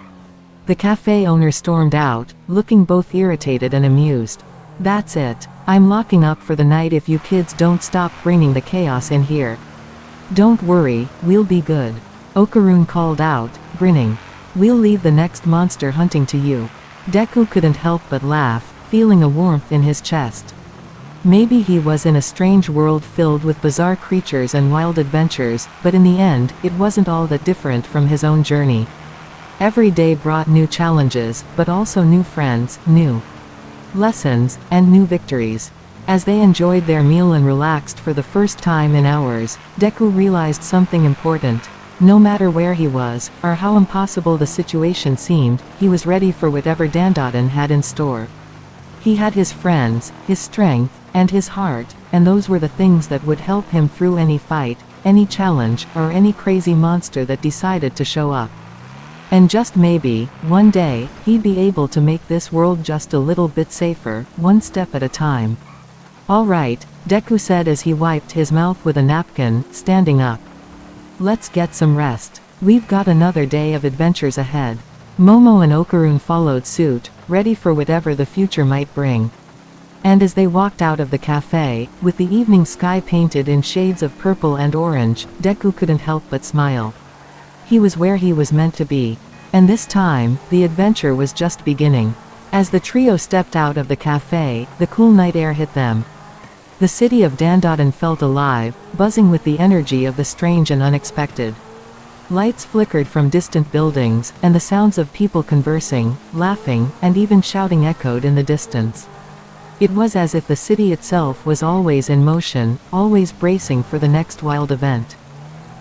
The cafe owner stormed out, looking both irritated and amused. That's it. I'm locking up for the night if you kids don't stop bringing the chaos in here. Don't worry, we'll be good. Okarun called out, grinning. We'll leave the next monster hunting to you. Deku couldn't help but laugh, feeling a warmth in his chest. Maybe he was in a strange world filled with bizarre creatures and wild adventures, but in the end, it wasn't all that different from his own journey. Every day brought new challenges, but also new friends, new lessons, and new victories. As they enjoyed their meal and relaxed for the first time in hours, Deku realized something important. No matter where he was, or how impossible the situation seemed, he was ready for whatever Dandadan had in store. He had his friends, his strength, and his heart, and those were the things that would help him through any fight, any challenge, or any crazy monster that decided to show up. And just maybe, one day, he'd be able to make this world just a little bit safer, one step at a time. All right, Deku said as he wiped his mouth with a napkin, standing up. Let's get some rest. We've got another day of adventures ahead. Momo and Okarun followed suit, ready for whatever the future might bring. And as they walked out of the cafe, with the evening sky painted in shades of purple and orange, Deku couldn't help but smile. He was where he was meant to be. And this time, the adventure was just beginning. As the trio stepped out of the cafe, the cool night air hit them. The city of Dandadan felt alive, buzzing with the energy of the strange and unexpected. Lights flickered from distant buildings, and the sounds of people conversing, laughing, and even shouting echoed in the distance. It was as if the city itself was always in motion, always bracing for the next wild event.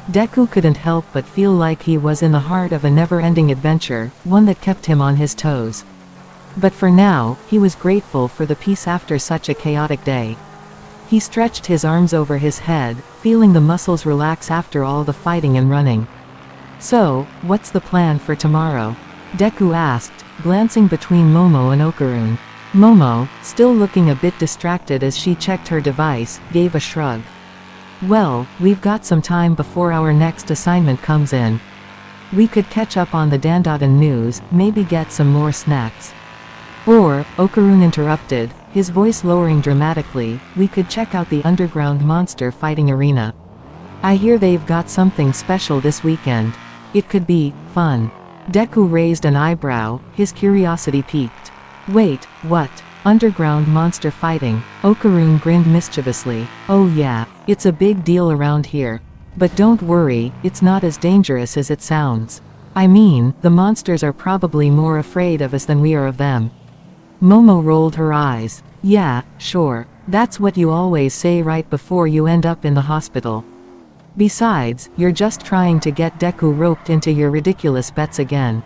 Deku couldn't help but feel like he was in the heart of a never-ending adventure, one that kept him on his toes. But for now, he was grateful for the peace after such a chaotic day. He stretched his arms over his head, feeling the muscles relax after all the fighting and running. So, what's the plan for tomorrow? Deku asked, glancing between Momo and Okarun. Momo, still looking a bit distracted as she checked her device, gave a shrug. Well, we've got some time before our next assignment comes in. We could catch up on the Dandadan news, maybe get some more snacks. Or, Okarun interrupted, his voice lowering dramatically, we could check out the underground monster fighting arena. I hear they've got something special this weekend. It could be fun. Deku raised an eyebrow, his curiosity piqued. Wait, what? Underground monster fighting? Okarun grinned mischievously. Oh yeah, it's a big deal around here. But don't worry, it's not as dangerous as it sounds. I mean, the monsters are probably more afraid of us than we are of them. Momo rolled her eyes. Yeah, sure. That's what you always say right before you end up in the hospital. Besides, you're just trying to get Deku roped into your ridiculous bets again.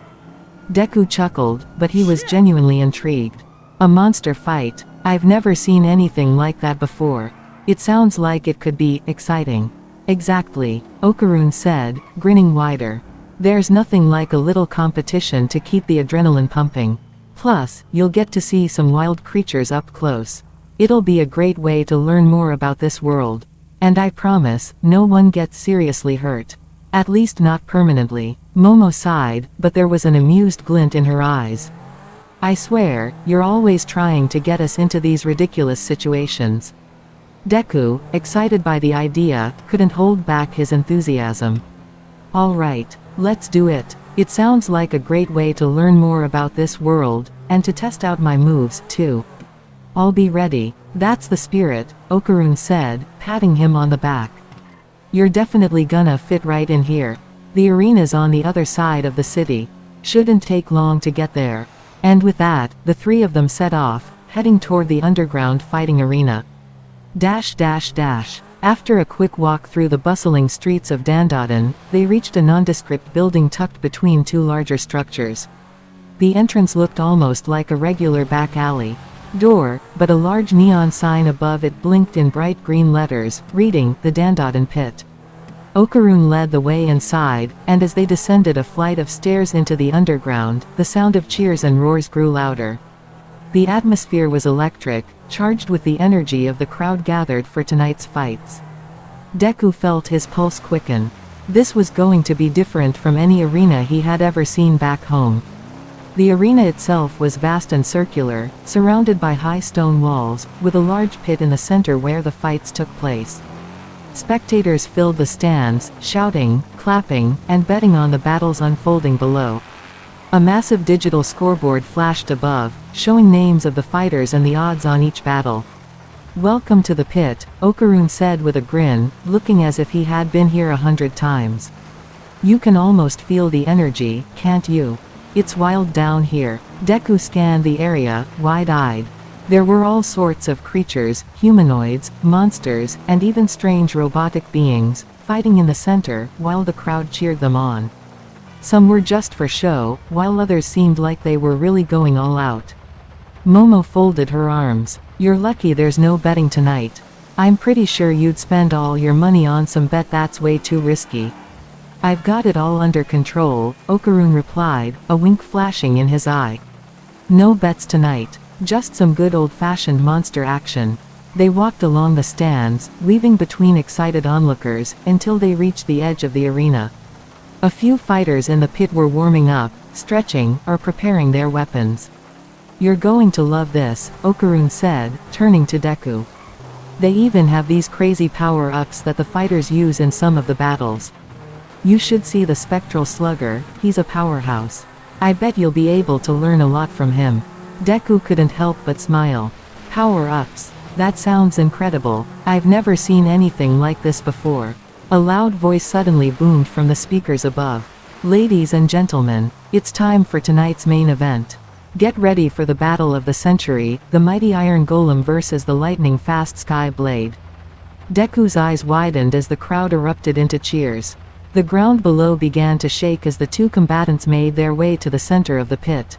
Deku chuckled, but he was genuinely intrigued. A monster fight? I've never seen anything like that before. It sounds like it could be exciting. Exactly, Okarun said, grinning wider. There's nothing like a little competition to keep the adrenaline pumping. Plus, you'll get to see some wild creatures up close. It'll be a great way to learn more about this world. And I promise, no one gets seriously hurt. At least not permanently. Momo sighed, but there was an amused glint in her eyes. I swear, you're always trying to get us into these ridiculous situations. Deku, excited by the idea, couldn't hold back his enthusiasm. All right, let's do it. It sounds like a great way to learn more about this world, and to test out my moves, too. I'll be ready. That's the spirit, Okarun said, patting him on the back. You're definitely gonna fit right in here. The arena's on the other side of the city. Shouldn't take long to get there. And with that, the three of them set off, heading toward the underground fighting arena. After a quick walk through the bustling streets of Dandadan, they reached a nondescript building tucked between two larger structures. The entrance looked almost like a regular back alley door, but a large neon sign above it blinked in bright green letters, reading, "The Dandadan Pit." Okarun led the way inside, and as they descended a flight of stairs into the underground, the sound of cheers and roars grew louder. The atmosphere was electric, charged with the energy of the crowd gathered for tonight's fights. Deku felt his pulse quicken. This was going to be different from any arena he had ever seen back home. The arena itself was vast and circular, surrounded by high stone walls, with a large pit in the center where the fights took place. Spectators filled the stands, shouting, clapping, and betting on the battles unfolding below. A massive digital scoreboard flashed above, showing names of the fighters and the odds on each battle. "Welcome to the pit," Okarun said with a grin, looking as if he had been here 100 times. "You can almost feel the energy, can't you? It's wild down here." Deku scanned the area, wide-eyed. There were all sorts of creatures, humanoids, monsters, and even strange robotic beings, fighting in the center, while the crowd cheered them on. Some were just for show, while others seemed like they were really going all out. Momo folded her arms. "You're lucky there's no betting tonight. I'm pretty sure you'd spend all your money on some bet that's way too risky." "I've got it all under control," Okarun replied, a wink flashing in his eye. "No bets tonight. Just some good old-fashioned monster action." They walked along the stands, weaving between excited onlookers, until they reached the edge of the arena. A few fighters in the pit were warming up, stretching, or preparing their weapons. "You're going to love this," Okarun said, turning to Deku. "They even have these crazy power-ups that the fighters use in some of the battles. You should see the Spectral Slugger, he's a powerhouse. I bet you'll be able to learn a lot from him." Deku couldn't help but smile. "Power-ups. That sounds incredible. I've never seen anything like this before." A loud voice suddenly boomed from the speakers above. "Ladies and gentlemen, it's time for tonight's main event. Get ready for the battle of the century, the mighty Iron Golem versus the lightning-fast Sky Blade." Deku's eyes widened as the crowd erupted into cheers. The ground below began to shake as the two combatants made their way to the center of the pit.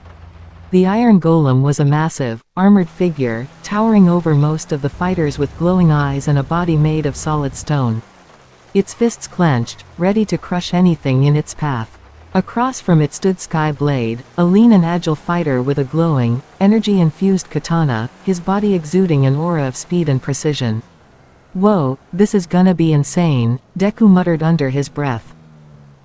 The Iron Golem was a massive, armored figure, towering over most of the fighters with glowing eyes and a body made of solid stone. Its fists clenched, ready to crush anything in its path. Across from it stood Sky Blade, a lean and agile fighter with a glowing, energy-infused katana, his body exuding an aura of speed and precision. "Whoa, this is gonna be insane," Deku muttered under his breath.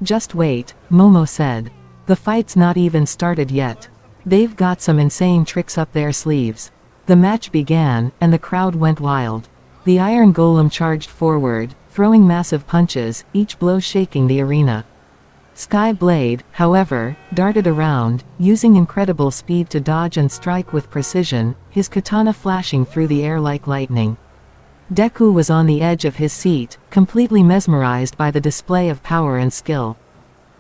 "Just wait," Momo said. "The fight's not even started yet. They've got some insane tricks up their sleeves." The match began, and the crowd went wild. The Iron Golem charged forward, throwing massive punches, each blow shaking the arena. Sky Blade, however, darted around, using incredible speed to dodge and strike with precision, his katana flashing through the air like lightning. Deku was on the edge of his seat, completely mesmerized by the display of power and skill.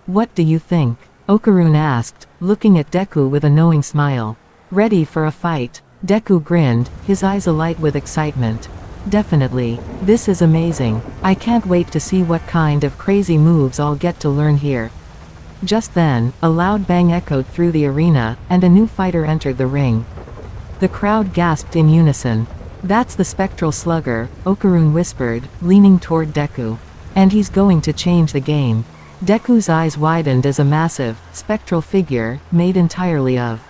"What do you think?" Okarun asked, looking at Deku with a knowing smile. "Ready for a fight?" Deku grinned, his eyes alight with excitement. "Definitely. This is amazing. I can't wait to see what kind of crazy moves I'll get to learn here." Just then, a loud bang echoed through the arena, and a new fighter entered the ring. The crowd gasped in unison. "That's the Spectral Slugger," Okarun whispered, leaning toward Deku. "And he's going to change the game." Deku's eyes widened as a massive, spectral figure, made entirely of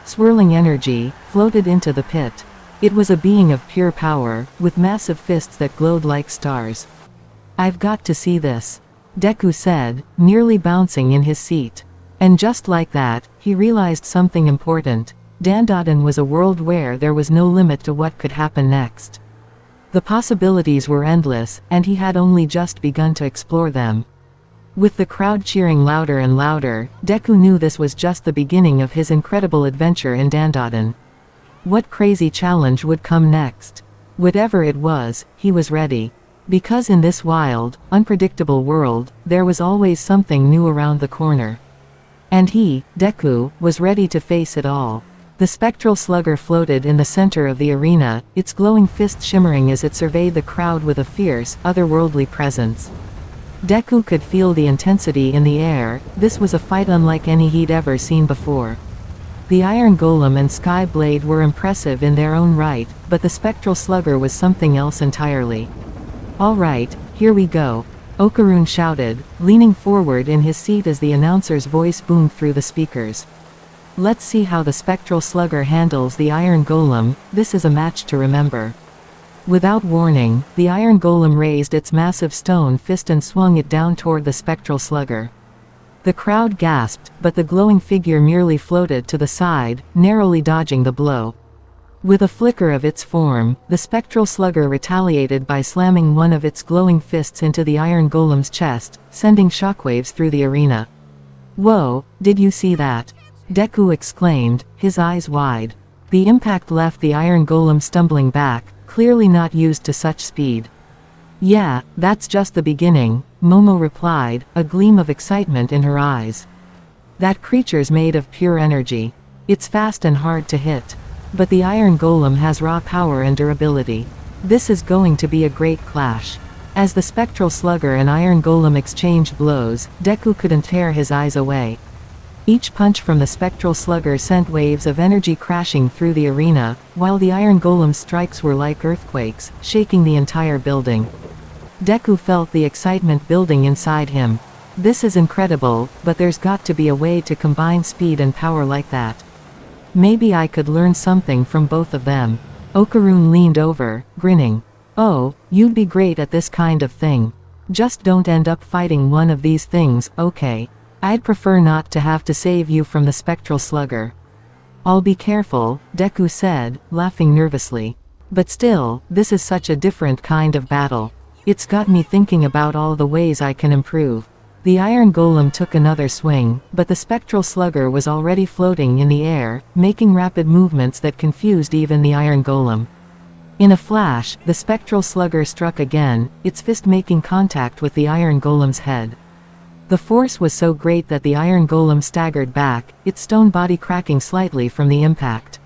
swirling energy, floated into the pit. It was a being of pure power, with massive fists that glowed like stars. "I've got to see this," Deku said, nearly bouncing in his seat. And just like that, he realized something important. Dandadan was a world where there was no limit to what could happen next. The possibilities were endless, and he had only just begun to explore them. With the crowd cheering louder and louder, Deku knew this was just the beginning of his incredible adventure in Dandadan. What crazy challenge would come next? Whatever it was, he was ready. Because in this wild, unpredictable world, there was always something new around the corner. And he, Deku, was ready to face it all. The Spectral Slugger floated in the center of the arena, its glowing fist shimmering as it surveyed the crowd with a fierce, otherworldly presence. Deku could feel the intensity in the air. This was a fight unlike any he'd ever seen before. The Iron Golem and Sky Blade were impressive in their own right, but the Spectral Slugger was something else entirely. "All right, here we go." Okarun shouted, leaning forward in his seat as the announcer's voice boomed through the speakers. Let's see how the spectral slugger handles the iron golem, this is a match to remember. Without warning, the iron golem raised its massive stone fist and swung it down toward the spectral slugger. The crowd gasped, but the glowing figure merely floated to the side, narrowly dodging the blow. With a flicker of its form, the spectral slugger retaliated by slamming one of its glowing fists into the iron golem's chest, sending shockwaves through the arena. Whoa, did you see that? Deku exclaimed, his eyes wide. The impact left the iron golem stumbling back, clearly not used to such speed. Yeah, that's just the beginning, Momo replied, a gleam of excitement in her eyes. That creature's made of pure energy. It's fast and hard to hit. But the iron golem has raw power and durability. This is going to be a great clash. As the spectral slugger and iron golem exchanged blows, Deku couldn't tear his eyes away. Each punch from the spectral slugger sent waves of energy crashing through the arena, while the iron golem's strikes were like earthquakes, shaking the entire building. Deku felt the excitement building inside him. This is incredible, but there's got to be a way to combine speed and power like that. Maybe I could learn something from both of them. Okarun leaned over, grinning. Oh, you'd be great at this kind of thing. Just don't end up fighting one of these things, okay? I'd prefer not to have to save you from the spectral slugger. I'll be careful, Deku said, laughing nervously. But still, this is such a different kind of battle. It's got me thinking about all the ways I can improve. The iron golem took another swing, but the spectral slugger was already floating in the air, making rapid movements that confused even the iron golem. In a flash, the spectral slugger struck again, its fist making contact with the iron golem's head. The force was so great that the iron golem staggered back, its stone body cracking slightly from the impact.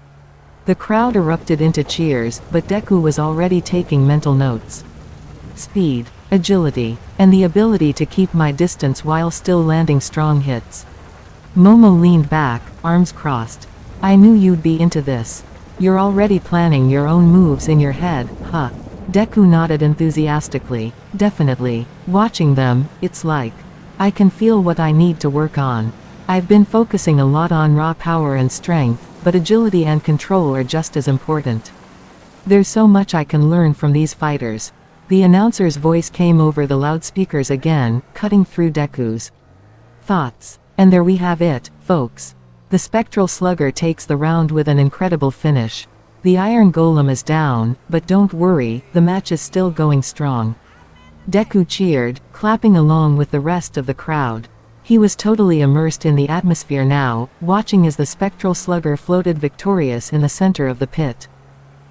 The crowd erupted into cheers, but Deku was already taking mental notes. Speed, agility, and the ability to keep my distance while still landing strong hits. Momo leaned back, arms crossed. I knew you'd be into this. You're already planning your own moves in your head, huh? Deku nodded enthusiastically. Definitely. Watching them, it's like I can feel what I need to work on. I've been focusing a lot on raw power and strength, but agility and control are just as important. There's so much I can learn from these fighters. The announcer's voice came over the loudspeakers again, cutting through Deku's thoughts. And there we have it, folks. The spectral slugger takes the round with an incredible finish. The iron golem is down, but don't worry, the match is still going strong. Deku cheered, clapping along with the rest of the crowd. He was totally immersed in the atmosphere now, watching as the spectral slugger floated victorious in the center of the pit.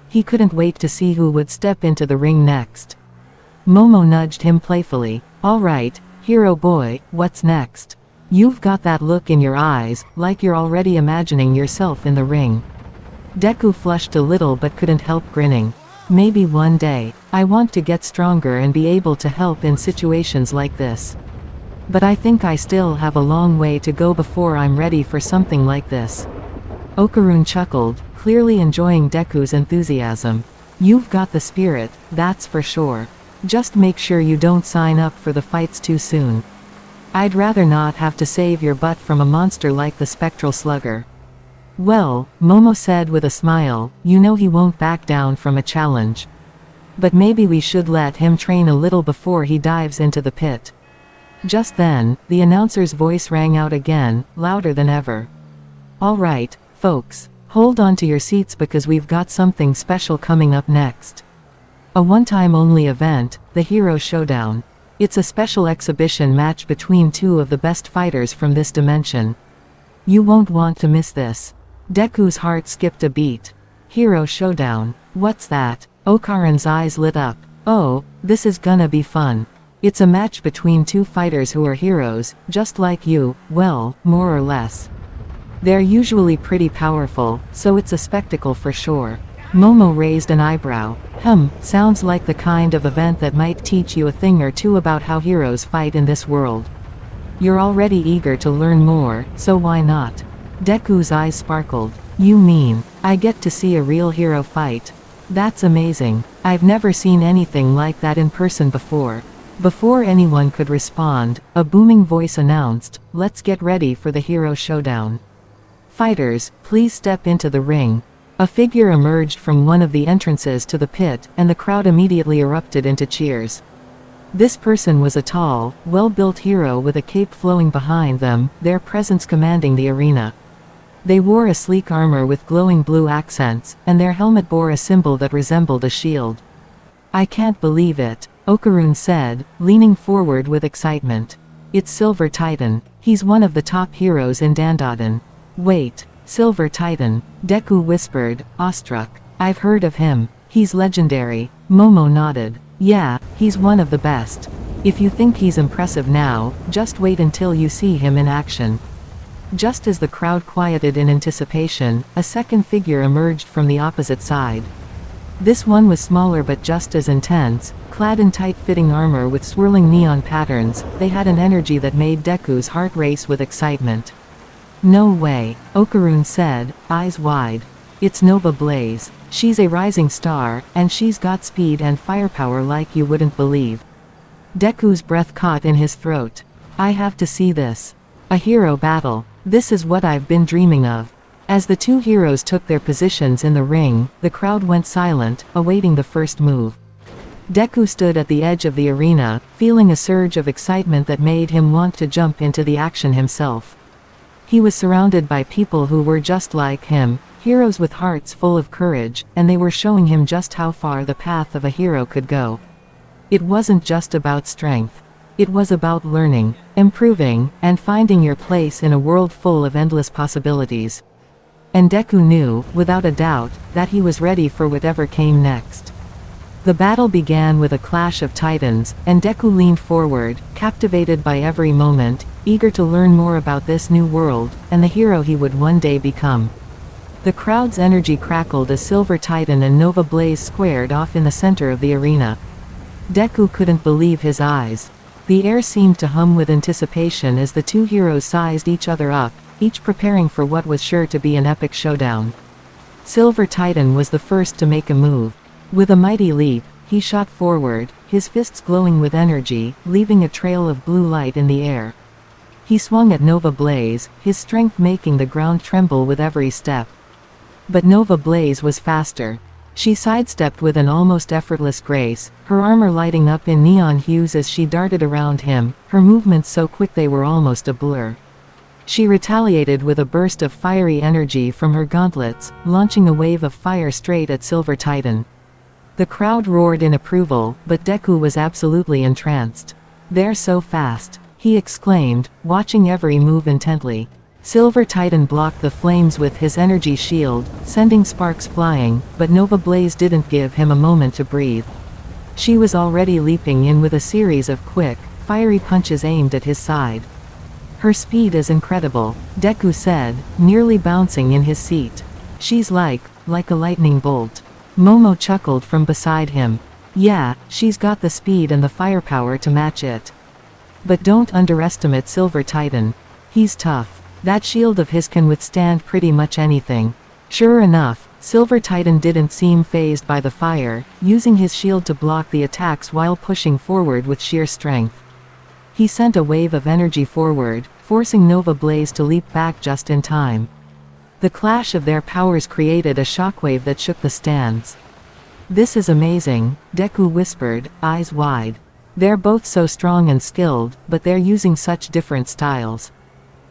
He couldn't wait to see who would step into the ring next. Momo nudged him playfully. All right, hero boy, what's next? You've got that look in your eyes, like you're already imagining yourself in the ring. Deku flushed a little but couldn't help grinning. Maybe one day, I want to get stronger and be able to help in situations like this. But I think I still have a long way to go before I'm ready for something like this. Okarun chuckled, clearly enjoying Deku's enthusiasm. You've got the spirit, that's for sure. Just make sure you don't sign up for the fights too soon. I'd rather not have to save your butt from a monster like the spectral slugger. Well, Momo said with a smile, you know he won't back down from a challenge. But maybe we should let him train a little before he dives into the pit. Just then, the announcer's voice rang out again, louder than ever. All right, folks, hold on to your seats because we've got something special coming up next. A one-time only event, the Hero Showdown. It's a special exhibition match between two of the best fighters from this dimension. You won't want to miss this. Deku's heart skipped a beat. Hero Showdown. What's that? Okarun's eyes lit up. Oh, this is gonna be fun. It's a match between two fighters who are heroes, just like you, well, more or less. They're usually pretty powerful, so it's a spectacle for sure. Momo raised an eyebrow. Sounds like the kind of event that might teach you a thing or two about how heroes fight in this world. You're already eager to learn more, so why not? Deku's eyes sparkled. You mean, I get to see a real hero fight? That's amazing. I've never seen anything like that in person before. Before anyone could respond, a booming voice announced, "Let's get ready for the hero showdown. Fighters, please step into the ring." A figure emerged from one of the entrances to the pit, and the crowd immediately erupted into cheers. This person was a tall, well-built hero with a cape flowing behind them, their presence commanding the arena. They wore a sleek armor with glowing blue accents, and their helmet bore a symbol that resembled a shield. "I can't believe it," Okarun said, leaning forward with excitement. "It's Silver Titan. He's one of the top heroes in Dandadan." "Wait, Silver Titan," Deku whispered, awestruck. "I've heard of him. He's legendary." Momo nodded. "Yeah, he's one of the best. If you think he's impressive now, just wait until you see him in action." Just as the crowd quieted in anticipation, a second figure emerged from the opposite side. This one was smaller but just as intense, clad in tight-fitting armor with swirling neon patterns. They had an energy that made Deku's heart race with excitement. "No way," Okarun said, eyes wide. "It's Nova Blaze. She's a rising star, and she's got speed and firepower like you wouldn't believe." Deku's breath caught in his throat. "I have to see this. A hero battle. This is what I've been dreaming of." As the two heroes took their positions in the ring, the crowd went silent, awaiting the first move. Deku stood at the edge of the arena, feeling a surge of excitement that made him want to jump into the action himself. He was surrounded by people who were just like him, heroes with hearts full of courage, and they were showing him just how far the path of a hero could go. It wasn't just about strength. It was about learning, improving, and finding your place in a world full of endless possibilities. And Deku knew, without a doubt, that he was ready for whatever came next. The battle began with a clash of titans, and Deku leaned forward, captivated by every moment, eager to learn more about this new world, and the hero he would one day become. The crowd's energy crackled as Silver Titan and Nova Blaze squared off in the center of the arena. Deku couldn't believe his eyes. The air seemed to hum with anticipation as the two heroes sized each other up, each preparing for what was sure to be an epic showdown. Silver Titan was the first to make a move. With a mighty leap, he shot forward, his fists glowing with energy, leaving a trail of blue light in the air. He swung at Nova Blaze, his strength making the ground tremble with every step. But Nova Blaze was faster. She sidestepped with an almost effortless grace, her armor lighting up in neon hues as she darted around him, her movements so quick they were almost a blur. She retaliated with a burst of fiery energy from her gauntlets, launching a wave of fire straight at Silver Titan. The crowd roared in approval, but Deku was absolutely entranced. "They're so fast," he exclaimed, watching every move intently. Silver Titan blocked the flames with his energy shield, sending sparks flying, but Nova Blaze didn't give him a moment to breathe. She was already leaping in with a series of quick, fiery punches aimed at his side. "Her speed is incredible," Deku said, nearly bouncing in his seat. "She's like a lightning bolt." Momo chuckled from beside him. "Yeah, she's got the speed and the firepower to match it. But don't underestimate Silver Titan. He's tough. That shield of his can withstand pretty much anything." Sure enough, Silver Titan didn't seem fazed by the fire, using his shield to block the attacks while pushing forward with sheer strength. He sent a wave of energy forward, forcing Nova Blaze to leap back just in time. The clash of their powers created a shockwave that shook the stands. "This is amazing," Deku whispered, eyes wide. "They're both so strong and skilled, but they're using such different styles.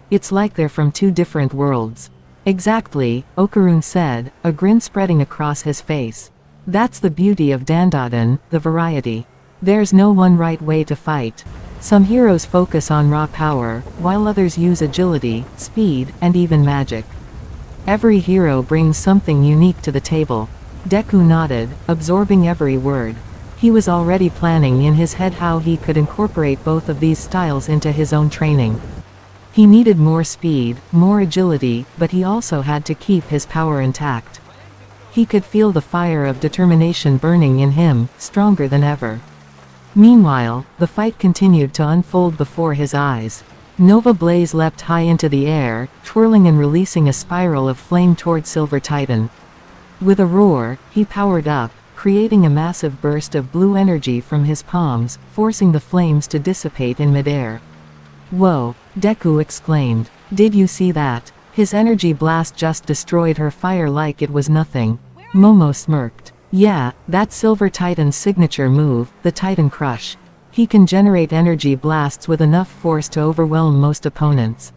It's like they're from two different worlds." "Exactly," Okarun said, a grin spreading across his face. "That's the beauty of Dandadan, the variety. There's no one right way to fight. Some heroes focus on raw power, while others use agility, speed, and even magic. Every hero brings something unique to the table." Deku nodded, absorbing every word. He was already planning in his head how he could incorporate both of these styles into his own training. He needed more speed, more agility, but he also had to keep his power intact. He could feel the fire of determination burning in him, stronger than ever. Meanwhile, the fight continued to unfold before his eyes. Nova Blaze leapt high into the air, twirling and releasing a spiral of flame toward Silver Titan. With a roar, he powered up, creating a massive burst of blue energy from his palms, forcing the flames to dissipate in midair. "Whoa," Deku exclaimed. "Did you see that? His energy blast just destroyed her fire like it was nothing." Momo smirked. "Yeah, that's Silver Titan's signature move, the Titan Crush. He can generate energy blasts with enough force to overwhelm most opponents.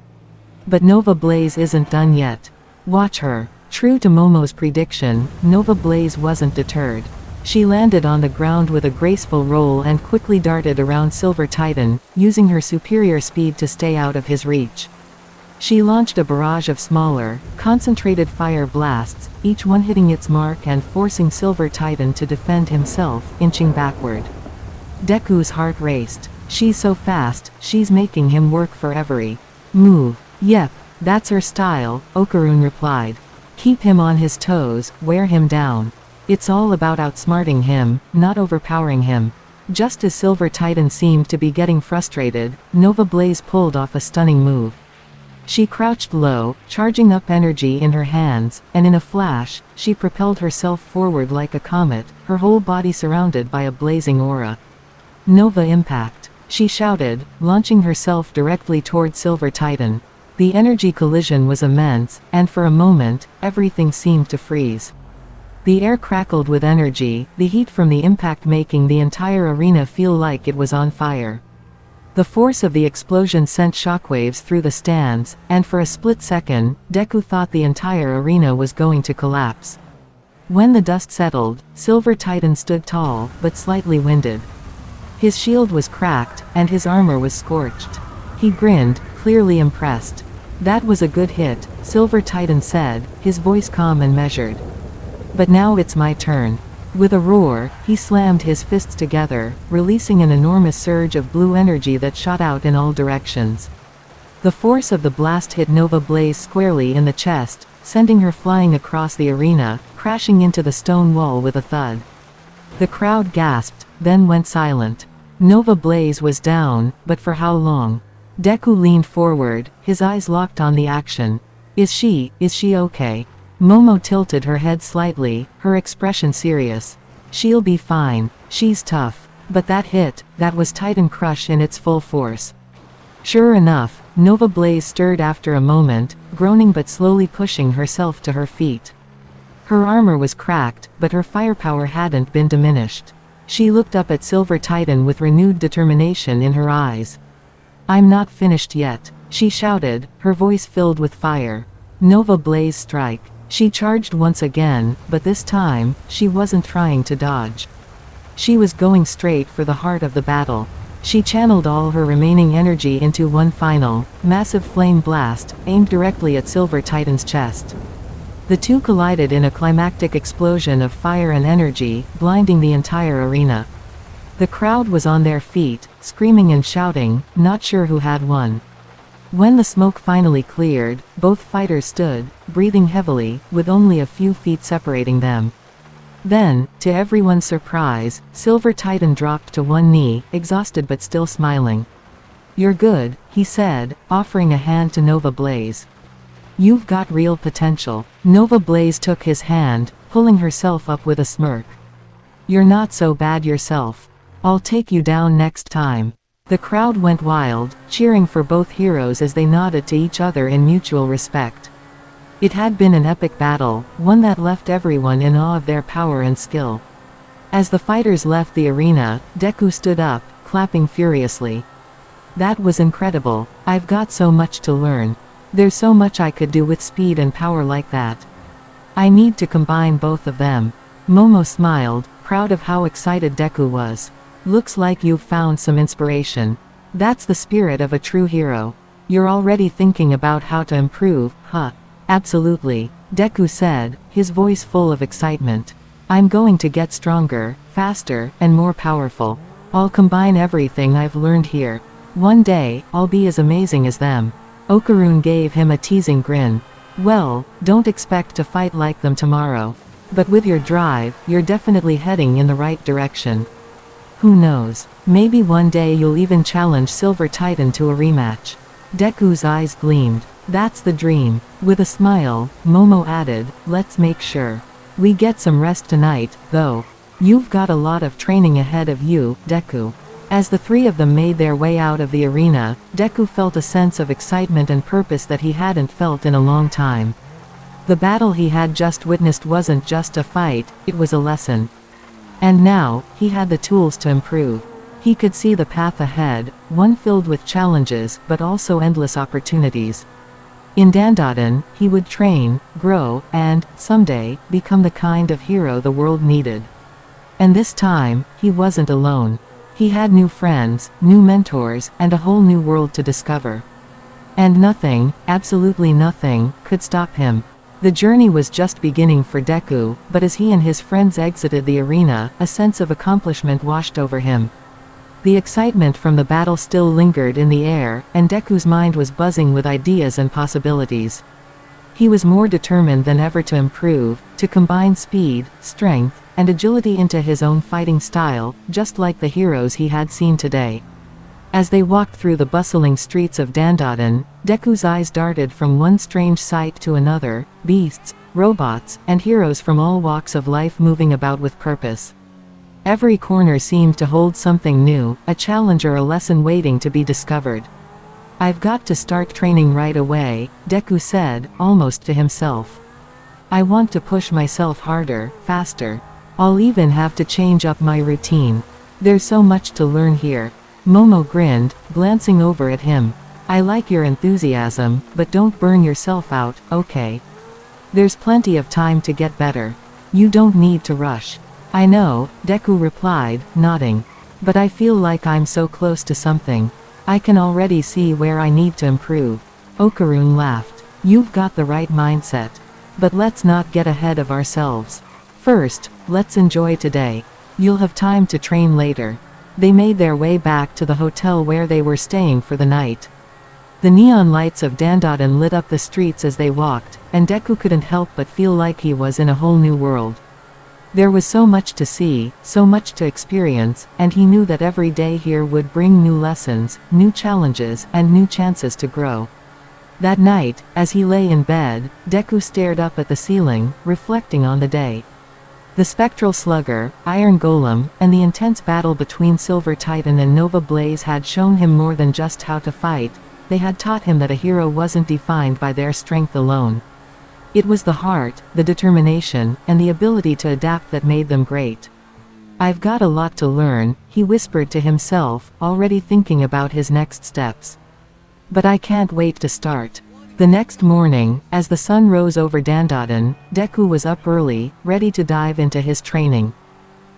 But Nova Blaze isn't done yet. Watch her." True to Momo's prediction, Nova Blaze wasn't deterred. She landed on the ground with a graceful roll and quickly darted around Silver Titan, using her superior speed to stay out of his reach. She launched a barrage of smaller, concentrated fire blasts, each one hitting its mark and forcing Silver Titan to defend himself, inching backward. Deku's heart raced. She's so fast, she's making him work for every move. "Yep, that's her style," Okarun replied. "Keep him on his toes, wear him down. It's all about outsmarting him, not overpowering him." Just as Silver Titan seemed to be getting frustrated, Nova Blaze pulled off a stunning move. She crouched low, charging up energy in her hands, and in a flash, she propelled herself forward like a comet, her whole body surrounded by a blazing aura. "Nova Impact," she shouted, launching herself directly toward Silver Titan. The energy collision was immense, and for a moment, everything seemed to freeze. The air crackled with energy, the heat from the impact making the entire arena feel like it was on fire. The force of the explosion sent shockwaves through the stands, and for a split second, Deku thought the entire arena was going to collapse. When the dust settled, Silver Titan stood tall, but slightly winded. His shield was cracked, and his armor was scorched. He grinned, clearly impressed. "That was a good hit," Silver Titan said, his voice calm and measured. "But now it's my turn." With a roar, he slammed his fists together, releasing an enormous surge of blue energy that shot out in all directions. The force of the blast hit Nova Blaze squarely in the chest, sending her flying across the arena, crashing into the stone wall with a thud. The crowd gasped, then went silent. Nova Blaze was down, but for how long? Deku leaned forward, his eyes locked on the action. Is she okay?" Momo tilted her head slightly, her expression serious. "She'll be fine. She's tough. But that hit, that was Titan Crush in its full force." Sure enough, Nova Blaze stirred after a moment, groaning but slowly pushing herself to her feet. Her armor was cracked, but her firepower hadn't been diminished. She looked up at Silver Titan with renewed determination in her eyes. "I'm not finished yet," she shouted, her voice filled with fire. Nova Blaze strike. She charged once again, but this time, she wasn't trying to dodge. She was going straight for the heart of the battle. She channeled all her remaining energy into one final, massive flame blast, aimed directly at Silver Titan's chest. The two collided in a climactic explosion of fire and energy, blinding the entire arena. The crowd was on their feet, screaming and shouting, not sure who had won. When the smoke finally cleared, both fighters stood, breathing heavily, with only a few feet separating them. Then, to everyone's surprise, Silver Titan dropped to one knee, exhausted but still smiling. "You're good," he said, offering a hand to Nova Blaze. "You've got real potential." Nova Blaze took his hand, pulling herself up with a smirk. "You're not so bad yourself. I'll take you down next time." The crowd went wild, cheering for both heroes as they nodded to each other in mutual respect. It had been an epic battle, one that left everyone in awe of their power and skill. As the fighters left the arena, Deku stood up, clapping furiously. "That was incredible. I've got so much to learn. There's so much I could do with speed and power like that. I need to combine both of them." Momo smiled, proud of how excited Deku was. "Looks like you've found some inspiration. That's the spirit of a true hero. You're already thinking about how to improve, huh?" "Absolutely," Deku said, his voice full of excitement. "I'm going to get stronger, faster, and more powerful. I'll combine everything I've learned here. One day, I'll be as amazing as them." Okarun gave him a teasing grin. "Well, don't expect to fight like them tomorrow. But with your drive, you're definitely heading in the right direction. Who knows? Maybe one day you'll even challenge Silver Titan to a rematch." Deku's eyes gleamed. "That's the dream." With a smile, Momo added, "Let's make sure we get some rest tonight, though." You've got a lot of training ahead of you, Deku. As the three of them made their way out of the arena, Deku felt a sense of excitement and purpose that he hadn't felt in a long time. The battle he had just witnessed wasn't just a fight, it was a lesson. And now, he had the tools to improve. He could see the path ahead, one filled with challenges, but also endless opportunities. In Dandadan, he would train, grow, and, someday, become the kind of hero the world needed. And this time, he wasn't alone. He had new friends, new mentors, and a whole new world to discover. And nothing, absolutely nothing, could stop him. The journey was just beginning for Deku, but as he and his friends exited the arena, a sense of accomplishment washed over him. The excitement from the battle still lingered in the air, and Deku's mind was buzzing with ideas and possibilities. He was more determined than ever to improve, to combine speed, strength, and agility into his own fighting style, just like the heroes he had seen today. As they walked through the bustling streets of Dandadan, Deku's eyes darted from one strange sight to another, beasts, robots, and heroes from all walks of life moving about with purpose. Every corner seemed to hold something new, a challenge or a lesson waiting to be discovered. "I've got to start training right away," Deku said, almost to himself. "I want to push myself harder, faster. I'll even have to change up my routine. There's so much to learn here." Momo grinned, glancing over at him. "I like your enthusiasm, but don't burn yourself out, okay? There's plenty of time to get better. You don't need to rush." "I know," Deku replied, nodding. "But I feel like I'm so close to something. I can already see where I need to improve." Okarun laughed. "You've got the right mindset. But let's not get ahead of ourselves. First, let's enjoy today. You'll have time to train later." They made their way back to the hotel where they were staying for the night. The neon lights of Dandadan lit up the streets as they walked, and Deku couldn't help but feel like he was in a whole new world. There was so much to see, so much to experience, and he knew that every day here would bring new lessons, new challenges, and new chances to grow. That night, as he lay in bed, Deku stared up at the ceiling, reflecting on the day. The spectral slugger, Iron Golem, and the intense battle between Silver Titan and Nova Blaze had shown him more than just how to fight. They had taught him that a hero wasn't defined by their strength alone. It was the heart, the determination, and the ability to adapt that made them great. "I've got a lot to learn," he whispered to himself, already thinking about his next steps. "But I can't wait to start." The next morning, as the sun rose over Dandadan, Deku was up early, ready to dive into his training.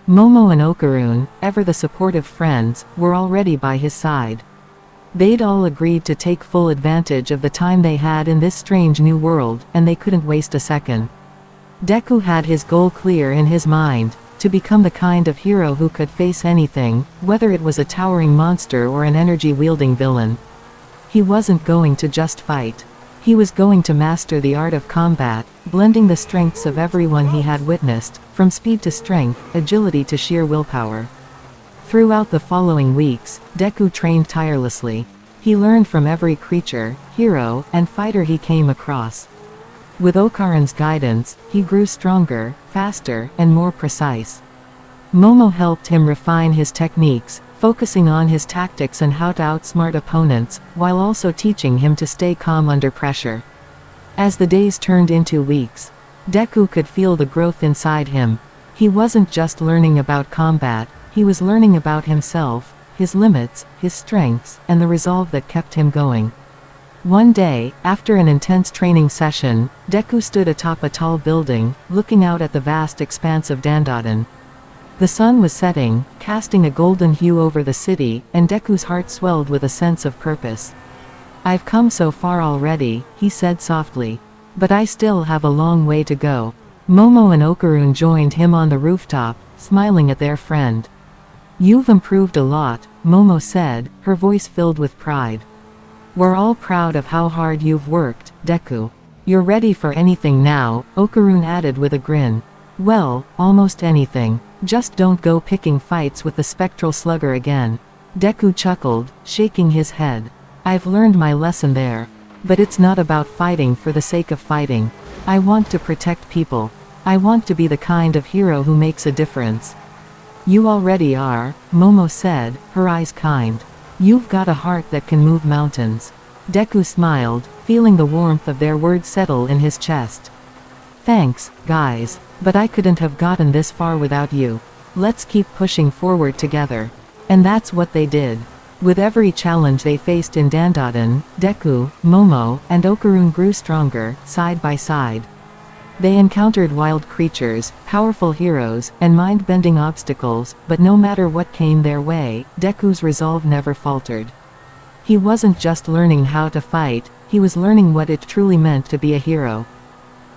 Momo and Okarun, ever the supportive friends, were already by his side. They'd all agreed to take full advantage of the time they had in this strange new world, and they couldn't waste a second. Deku had his goal clear in his mind, to become the kind of hero who could face anything, whether it was a towering monster or an energy-wielding villain. He wasn't going to just fight. He was going to master the art of combat, blending the strengths of everyone he had witnessed, from speed to strength, agility to sheer willpower. Throughout the following weeks, Deku trained tirelessly. He learned from every creature, hero, and fighter he came across. With Okarun's guidance, he grew stronger, faster, and more precise. Momo helped him refine his techniques, focusing on his tactics and how to outsmart opponents, while also teaching him to stay calm under pressure. As the days turned into weeks, Deku could feel the growth inside him. He wasn't just learning about combat, he was learning about himself, his limits, his strengths, and the resolve that kept him going. One day, after an intense training session, Deku stood atop a tall building, looking out at the vast expanse of Dandadan. The sun was setting, casting a golden hue over the city, and Deku's heart swelled with a sense of purpose. "I've come so far already," he said softly. "But I still have a long way to go." Momo and Okarun joined him on the rooftop, smiling at their friend. "You've improved a lot," Momo said, her voice filled with pride. "We're all proud of how hard you've worked, Deku. You're ready for anything now," Okarun added with a grin. "Well, almost anything. Just don't go picking fights with the spectral slugger again." Deku chuckled, shaking his head. "I've learned my lesson there. But it's not about fighting for the sake of fighting. I want to protect people. I want to be the kind of hero who makes a difference." You already are, Momo said, her eyes kind. You've got a heart that can move mountains. Deku smiled, feeling the warmth of their words settle in his chest. Thanks, guys, but I couldn't have gotten this far without you. Let's keep pushing forward together. And that's what they did. With every challenge they faced in Dandadan, Deku, Momo, and Okarun grew stronger, side by side. They encountered wild creatures, powerful heroes, and mind-bending obstacles, but no matter what came their way, Deku's resolve never faltered. He wasn't just learning how to fight, he was learning what it truly meant to be a hero.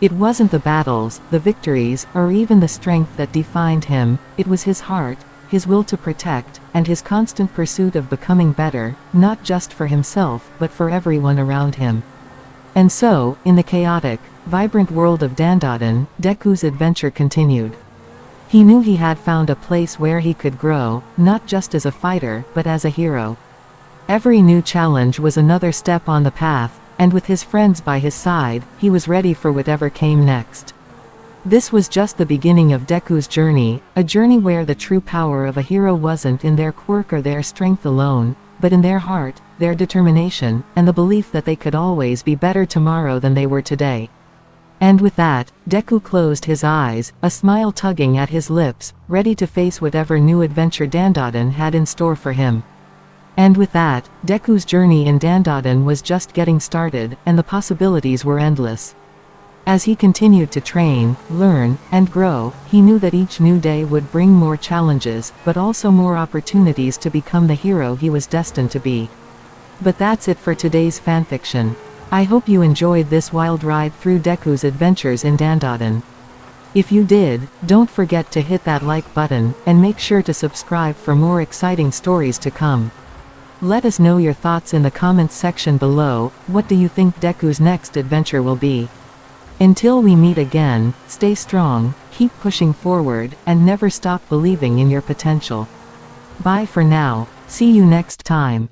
It wasn't the battles, the victories, or even the strength that defined him, it was his heart, his will to protect, and his constant pursuit of becoming better, not just for himself, but for everyone around him. And so, in the chaotic, vibrant world of Dandadan, Deku's adventure continued. He knew he had found a place where he could grow, not just as a fighter, but as a hero. Every new challenge was another step on the path, and with his friends by his side, he was ready for whatever came next. This was just the beginning of Deku's journey, a journey where the true power of a hero wasn't in their quirk or their strength alone, but in their heart, their determination, and the belief that they could always be better tomorrow than they were today. And with that, Deku closed his eyes, a smile tugging at his lips, ready to face whatever new adventure Dandadan had in store for him. And with that, Deku's journey in Dandadan was just getting started, and the possibilities were endless. As he continued to train, learn, and grow, he knew that each new day would bring more challenges, but also more opportunities to become the hero he was destined to be. But that's it for today's fanfiction. I hope you enjoyed this wild ride through Deku's adventures in Dandadan. If you did, don't forget to hit that like button, and make sure to subscribe for more exciting stories to come. Let us know your thoughts in the comments section below. What do you think Deku's next adventure will be? Until we meet again, stay strong, keep pushing forward, and never stop believing in your potential. Bye for now, see you next time.